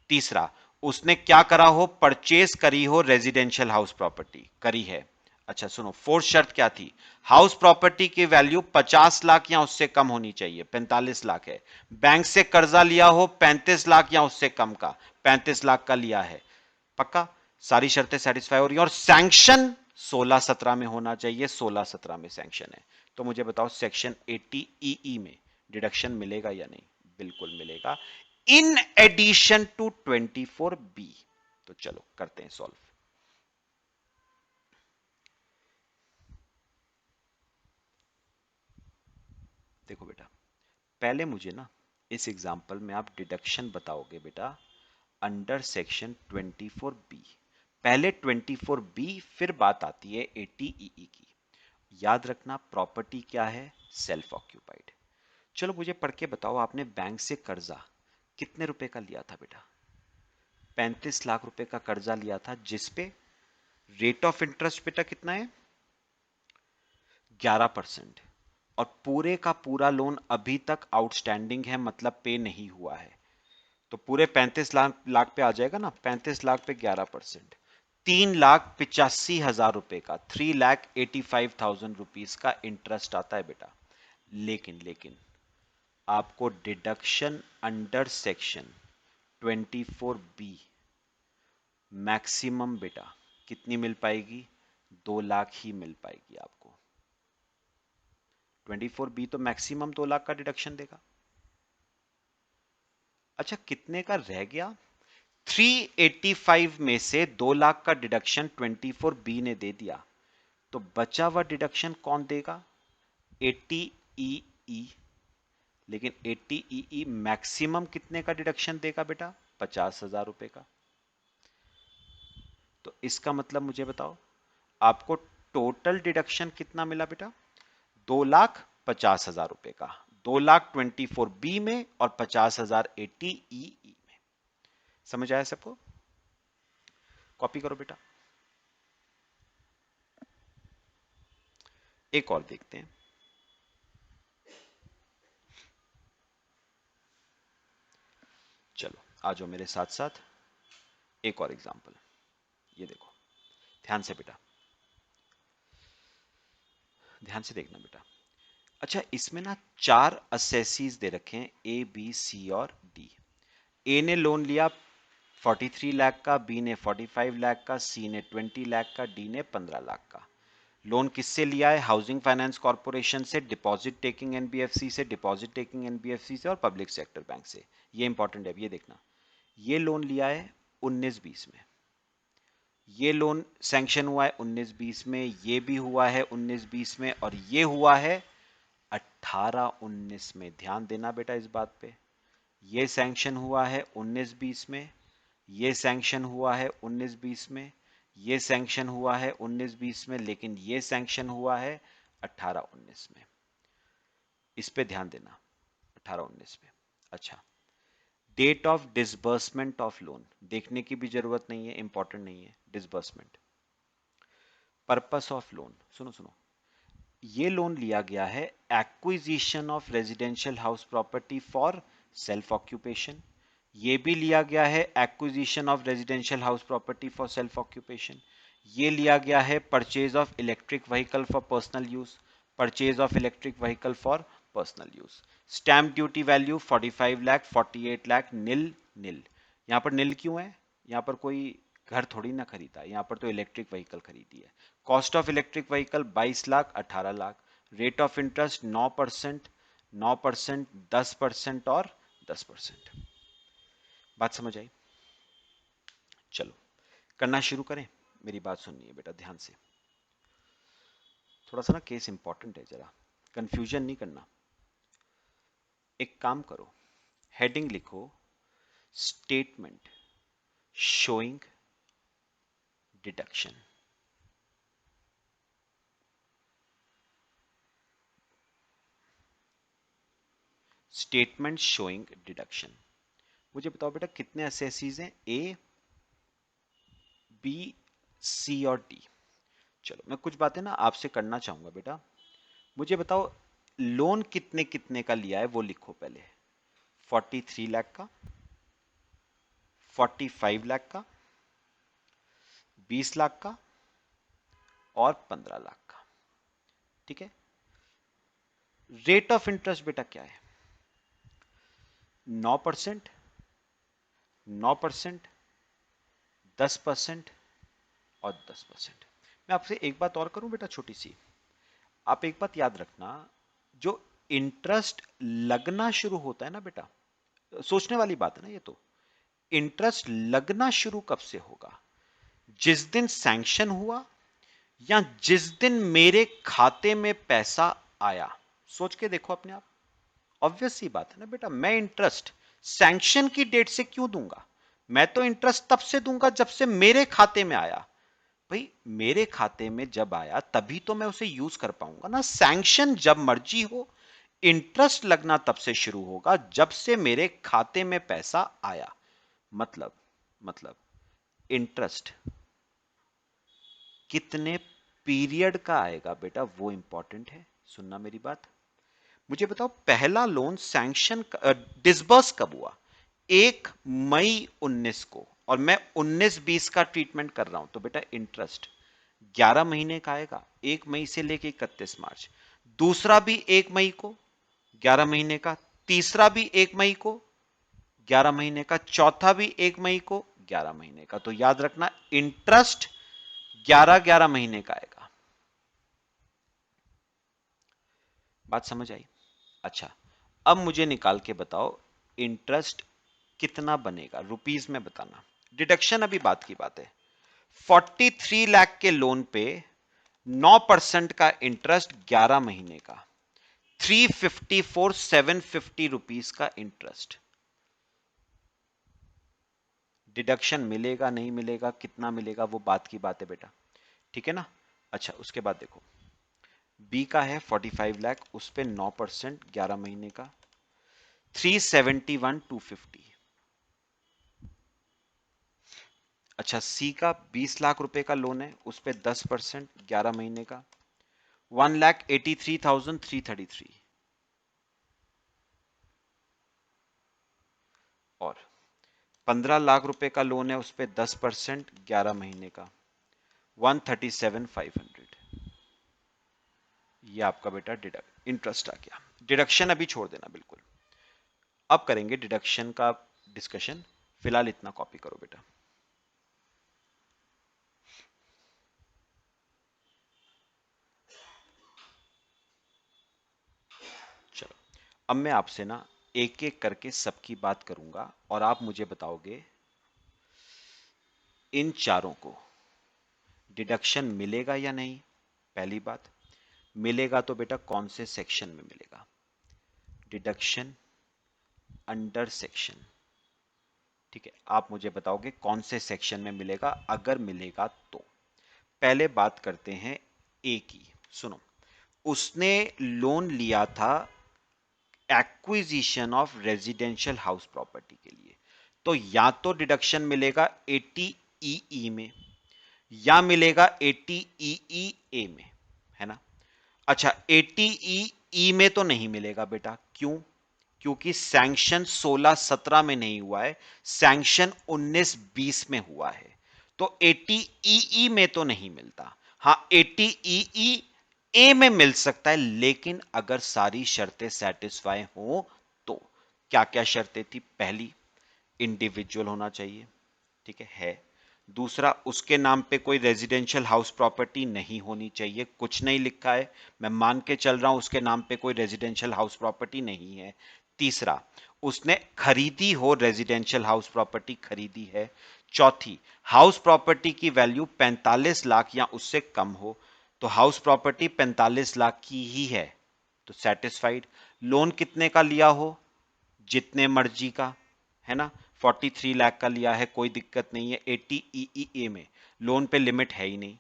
तीसरा, उसने क्या करा हो, परचेज करी हो रेजिडेंशियल हाउस प्रॉपर्टी, करी है। अच्छा सुनो, फोर्थ शर्त क्या थी, हाउस प्रॉपर्टी की वैल्यू 50 लाख या उससे कम होनी चाहिए, 45 लाख है। बैंक से कर्जा लिया हो 35 लाख या उससे कम का, 35 लाख का लिया है। पक्का, सारी शर्तें सेटिस्फाई हो रही हैं और सैंक्शन 16-17 में होना चाहिए, 16-17 में सैंक्शन है। तो मुझे बताओ सेक्शन 80EE में डिडक्शन मिलेगा या नहीं, बिल्कुल मिलेगा, इन एडिशन टू 24B। तो चलो करते हैं सॉल्व। देखो बेटा, पहले मुझे ना इस एग्जांपल में आप डिडक्शन बताओगे बेटा अंडर सेक्शन 24B। पहले 24B, फिर बात आती है 80EE की। याद रखना प्रॉपर्टी क्या है, सेल्फ ऑक्यूपाइड। चलो मुझे पढ़ के बताओ, आपने बैंक से कर्जा कितने रुपए का लिया था बेटा, 35 लाख रुपए का कर्जा लिया था जिसपे रेट ऑफ इंटरेस्ट बेटा कितना है 11%, और पूरे का पूरा लोन अभी तक आउटस्टैंडिंग है, मतलब पे नहीं हुआ है। तो पूरे 35 लाख पे आ जाएगा ना, 35 लाख पे 11%, 3,85,000 रुपए का, 3,85,000 रुपीज का इंटरेस्ट आता है बेटा। लेकिन आपको deduction under section 24B maximum बेटा कितनी मिल पाएगी, 2 लाख ही मिल पाएगी आपको। 24B तो मैक्सिमम 2 लाख का डिडक्शन देगा। अच्छा, कितने का रह गया, 385 में से 2 लाख का डिडक्शन 24B ने दे दिया, तो बचा हुआ डिडक्शन कौन देगा, 80EE। लेकिन 80EE मैक्सिमम कितने का डिडक्शन देगा बेटा, 50,000 रुपए का। तो इसका मतलब मुझे बताओ, आपको टोटल डिडक्शन कितना मिला बेटा, 2,50,000 रुपए का, 2,24B में और 50,000 80EE में। समझ आया सबको? कॉपी करो बेटा। एक और देखते हैं। चलो आ जाओ मेरे साथ साथ, एक और एग्जांपल। ये देखो ध्यान से बेटा, ध्यान से देखना बेटा। अच्छा, इसमें ना 4 असेसीज दे रखे हैं, ए बी सी और डी। ए ने लोन लिया 43 लाख का, बी ने 45 लाख का, सी ने 20 लाख का, डी ने 15 लाख का। लोन किससे लिया है, हाउसिंग फाइनेंस कॉर्पोरेशन से, डिपॉजिट टेकिंग एनबीएफसी से, डिपॉजिट टेकिंग एनबीएफसी से और पब्लिक सेक्टर बैंक से। ये इंपॉर्टेंट है, ये देखना। ये लोन लिया है 19-20 में, ये लोन सैंक्शन हुआ है 19-20 में, ये भी हुआ है 19-20 में, और ये हुआ है 18-19 में। ध्यान देना बेटा इस बात पे, ये सैंक्शन हुआ है 19-20 में, ये सैंक्शन हुआ है 19-20 में, ये सैंक्शन हुआ है 19-20 में, लेकिन ये सैंक्शन हुआ है 18-19 में। इस पे ध्यान देना, 18-19 में। अच्छा, date of disbursement of loan देखने की भी जरूरत नहीं है, इंपॉर्टेंट नहीं है। डिसबर्समेंट, पर्पस ऑफ लोन, सुनो सुनो, ये लोन लिया गया है acquisition of residential house property for self occupation. ये भी लिया गया है acquisition of residential house property for self occupation. ये लिया गया है purchase of electric vehicle for personal use, purchase of electric vehicle for personal use. Stamp duty value 45 lakh, 48 lakh, nil nil. यहां पर नील क्यों है, यहां पर कोई घर थोड़ी ना खरीदा, यहां पर तो इलेक्ट्रिक व्हीकल खरीदी है। Cost of electric vehicle 22 lakh, 18 lakh. Rate of interest 9%, 9%, 10% और 10%। बात समझ आई? चलो करना शुरू करें। मेरी बात सुननी है बेटा ध्यान से, थोड़ा सा ना केस इंपॉर्टेंट है, जरा कंफ्यूजन नहीं करना। एक काम करो, हेडिंग लिखो, statement showing deduction. Statement showing deduction. मुझे बताओ बेटा कितने एसएससीज हैं, ए बी सी और डी। चलो मैं कुछ बातें ना आपसे करना चाहूंगा बेटा। मुझे बताओ लोन कितने कितने का लिया है वो लिखो पहले। 43 लाख का, 45 लाख का, 20 लाख का और 15 लाख का। ठीक है। रेट ऑफ इंटरेस्ट बेटा क्या है, 9%, 9%, 10% और 10%। मैं आपसे एक बात और करूं बेटा छोटी सी, आप एक बात याद रखना, जो इंटरेस्ट लगना शुरू होता है ना बेटा, सोचने वाली बात है ना ये तो, इंटरेस्ट लगना शुरू कब से होगा, जिस दिन सैंक्शन हुआ या जिस दिन मेरे खाते में पैसा आया। सोच के देखो अपने आप, ऑब्वियस सी बात है ना बेटा, मैं इंटरेस्ट सैंक्शन की डेट से क्यों दूंगा, मैं तो इंटरेस्ट तब से दूंगा जब से मेरे खाते में आया। भाई मेरे खाते में जब आया तभी तो मैं उसे यूज कर पाऊंगा ना, सैंक्शन जब मर्जी हो, इंटरेस्ट लगना तब से शुरू होगा जब से मेरे खाते में पैसा आया। मतलब मतलब इंटरेस्ट कितने पीरियड का आएगा बेटा, वो इंपॉर्टेंट है। सुनना मेरी बात। मुझे बताओ पहला लोन सैंक्शन डिसबर्स कब हुआ? 1 मई 2019 को, और मैं 19-20 का ट्रीटमेंट कर रहा हूं, तो बेटा इंटरेस्ट 11 महीने का आएगा, 1 मई से लेके 31 मार्च। दूसरा भी 1 मई को 11 महीने का, तीसरा भी 1 मई को 11 महीने का, चौथा भी 1 मई को 11 महीने का। तो याद रखना इंटरेस्ट 11-11 महीने का आएगा। बात समझ आई? अच्छा, अब मुझे निकाल के बताओ इंटरेस्ट कितना बनेगा रुपीस में, बताना। डिडक्शन अभी बात की बात है। 43 लाख के लोन पे 9% का इंटरेस्ट 11 महीने का, 354,750 रुपीस का इंटरेस्ट। डिडक्शन मिलेगा नहीं मिलेगा, कितना मिलेगा, वो बात की बात है बेटा, ठीक है ना। अच्छा, उसके बाद देखो बी का है 45 लाख, उस पे 9% 11 महीने का, 371,250। अच्छा, सी का 20 लाख रुपए का लोन है, उस पे 10% 11 महीने का, 1,83,333। और 15 लाख रुपए का लोन है, उस पे 10% 11 महीने का, 137,500। ये आपका बेटा डिडक्ट इंटरेस्ट आ गया। डिडक्शन अभी छोड़ देना बिल्कुल, अब करेंगे डिडक्शन का डिस्कशन। फिलहाल इतना कॉपी करो बेटा। चलो, अब मैं आपसे ना एक एक करके सबकी बात करूंगा और आप मुझे बताओगे इन चारों को डिडक्शन मिलेगा या नहीं। पहली बात, मिलेगा तो बेटा कौन से सेक्शन में मिलेगा? डिडक्शन अंडर सेक्शन, ठीक है। आप मुझे बताओगे कौन से सेक्शन में मिलेगा अगर मिलेगा तो। पहले बात करते हैं ए की। सुनो, उसने लोन लिया था acquisition of residential house property के लिए, तो या तो डिडक्शन मिलेगा 80 में या मिलेगा 80 में, है ना। अच्छा, 80 में तो नहीं मिलेगा बेटा, क्यों? क्योंकि सैंक्शन 16-17 में नहीं हुआ है, सैंक्शन 19-20 में हुआ है। तो 80 में तो नहीं मिलता। हाँ, 80 ए में मिल सकता है, लेकिन अगर सारी शर्तें सेटिस्फाई हो तो। क्या क्या शर्तें थी? पहली, इंडिविजुअल होना चाहिए, ठीक है। दूसरा, उसके नाम पे कोई रेजिडेंशियल हाउस प्रॉपर्टी नहीं होनी चाहिए, कुछ नहीं लिखा है, मैं मान के चल रहा हूं उसके नाम पे कोई रेजिडेंशियल हाउस प्रॉपर्टी नहीं है। तीसरा, उसने खरीदी हो, रेजिडेंशियल हाउस प्रॉपर्टी खरीदी है। चौथी, हाउस प्रॉपर्टी की वैल्यू 45 लाख या उससे कम हो, तो हाउस प्रॉपर्टी 45 लाख की ही है, तो सेटिस्फाइड। लोन कितने का लिया हो? जितने मर्जी का, है ना। 43 लाख का लिया है, कोई दिक्कत नहीं है। 80 में लोन पे लिमिट है ही नहीं,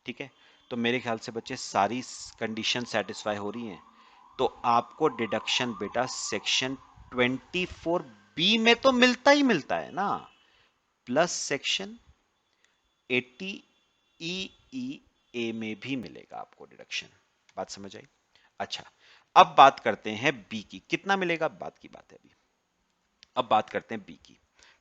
ठीक है। तो मेरे ख्याल से बच्चे सारी कंडीशन सेटिस्फाई हो रही हैं, तो आपको डिडक्शन बेटा सेक्शन 24 बी में तो मिलता ही मिलता है ना, प्लस सेक्शन 80 में भी मिलेगा आपको डिडक्शन। बात समझ आई? अच्छा, अब बात करते हैं बी की, कितना मिलेगा बात की बात है अभी। अब बात करते हैं बी की।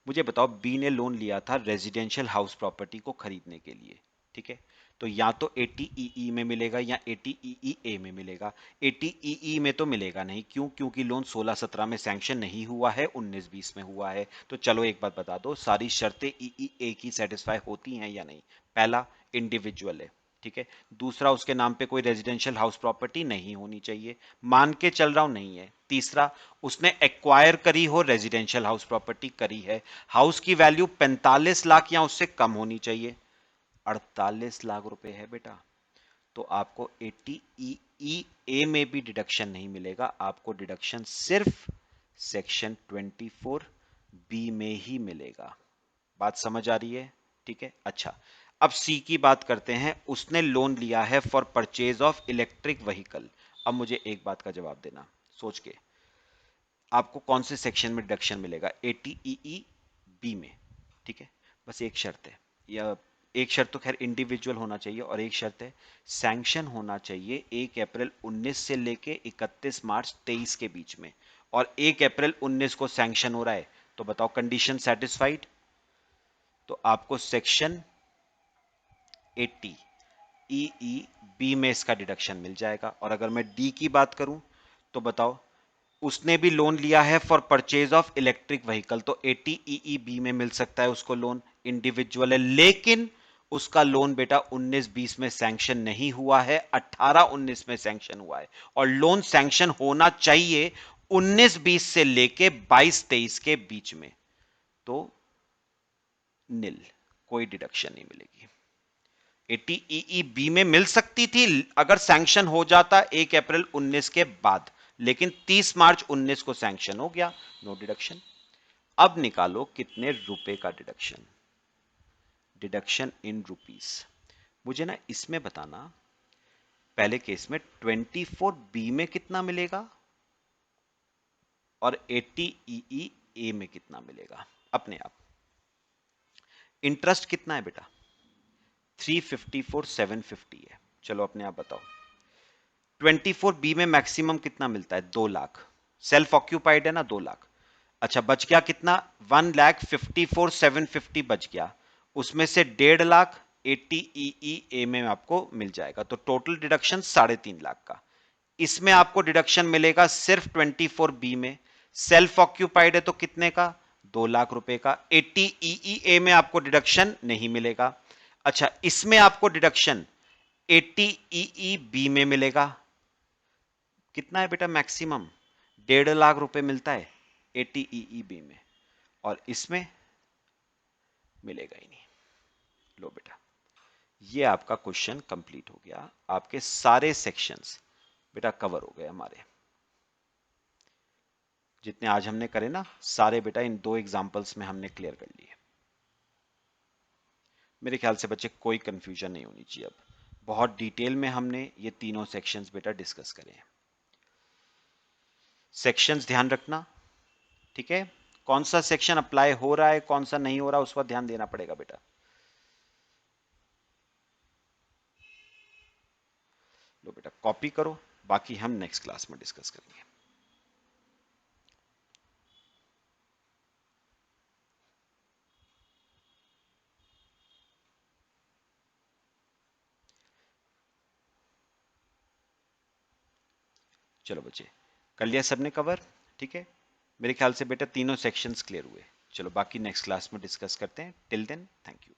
मुझे बताओ, बी ने लोन लिया था रेजिडेंशियल हाउस प्रॉपर्टी को खरीदने के लिए, ठीक है। तो या तो 80 में मिलेगा या 80 में मिलेगा। 80 में तो मिलेगा नहीं, क्यों? क्योंकि लोन 16-17 में सैंक्शन नहीं हुआ है, 19-20 में हुआ है। तो चलो एक बात बता दो, सारी शर्तें ई की सेटिस्फाई होती हैं या नहीं? पहला, इंडिविजुअल है, ठीक है। दूसरा, उसके नाम पे कोई रेजिडेंशियल हाउस प्रॉपर्टी नहीं होनी चाहिए, मान के चल रहा हूं नहीं है। तीसरा, उसने एक्वायर करी हो, रेजिडेंशियल हाउस प्रॉपर्टी करी है, हाउस की वैल्यू 45 लाख या उससे कम होनी चाहिए, 48 लाख रुपए है बेटा, तो आपको 80 में भी डिडक्शन नहीं मिलेगा, आपको डिडक्शन सिर्फ सेक्शन 24 बी में ही मिलेगा। बात समझ आ रही है? ठीक है। अच्छा, अब सी की बात करते हैं। उसने लोन लिया है for purchase of electric vehicle. अब मुझे एक बात का जवाब देना सोच के, आपको कौन से सेक्शन में डिडक्शन मिलेगा? 80 बी में, ठीक है। बस एक शर्त है, या एक शर्त तो खैर इंडिविजुअल होना चाहिए, और एक शर्त है सैंक्शन होना चाहिए 1 अप्रैल 19 से लेके 31 मार्च 23 के बीच में, और 1 अप्रैल 19 को सैंक्शन हो रहा है, तो बताओ कंडीशन सेटिस्फाइड, तो आपको सेक्शन 80 ई बी में इसका डिडक्शन मिल जाएगा। और अगर मैं डी की बात करूं तो बताओ, उसने भी लोन लिया है for purchase of electric vehicle, तो 80 ई बी में मिल सकता है उसको लोन, इंडिविजुअल है, लेकिन उसका लोन बेटा 19-20 में सैंक्शन नहीं हुआ है, 18-19 में सैंक्शन हुआ है, और लोन सैंक्शन होना चाहिए 19-20 से लेके 22-23 के बीच में, तो निल, कोई डिडक्शन नहीं मिलेगी। 80 ई बी में मिल सकती थी अगर सैंक्शन हो जाता 1 अप्रैल 19 के बाद, लेकिन 30 मार्च 19 को सैंक्शन हो गया, नो डिडक्शन। अब निकालो कितने रुपए का डिडक्शन, डिडक्शन इन रुपीस। मुझे ना इसमें बताना, पहले केस में 24 बी में कितना मिलेगा और 80 ई ए में कितना मिलेगा अपने आप। इंटरेस्ट कितना है बेटा, 354 750 है, चलो अपने आप बताओ। 24 बी में मैक्सिमम कितना मिलता है, 2 लाख, सेल्फ ऑक्यूपाइड है ना, 2 लाख। अच्छा बच गया कितना, 1,54,750 बच गया, उसमें से 1.5 लाख 80 ई में आपको मिल जाएगा, तो टोटल डिडक्शन 3.5 लाख का। इसमें आपको डिडक्शन मिलेगा सिर्फ 24 बी में, सेल्फ ऑक्यूपाइड है तो कितने का, 2 लाख रुपए का। 80 ई में आपको डिडक्शन नहीं मिलेगा। अच्छा इसमें आपको डिडक्शन 80 ई बी में मिलेगा, कितना है बेटा मैक्सिमम, 1.5 लाख रुपए मिलता है 80 ई बी में, और इसमें मिलेगा ही नहीं। लो बेटा, ये आपका क्वेश्चन कंप्लीट हो गया, आपके सारे सेक्शंस बेटा कवर हो गए हमारे, जितने आज हमने करे ना सारे बेटा इन 2 एग्जांपल्स में हमने क्लियर कर लिए। मेरे ख्याल से बच्चे कोई कंफ्यूजन नहीं होनी चाहिए, अब बहुत डिटेल में हमने ये तीनों सेक्शंस बेटा डिस्कस करे हैं। सेक्शंस ध्यान रखना, ठीक है, कौन सा सेक्शन अप्लाई हो रहा है कौन सा नहीं हो रहा उस पर ध्यान देना पड़ेगा बेटा। लो बेटा कॉपी करो, बाकी हम नेक्स्ट क्लास में डिस्कस करेंगे। चलो बच्चे, कर लिया सबने कवर, ठीक है, मेरे ख्याल से बेटा तीनों सेक्शंस क्लियर हुए। चलो बाकी नेक्स्ट क्लास में डिस्कस करते हैं, टिल देन थैंक यू।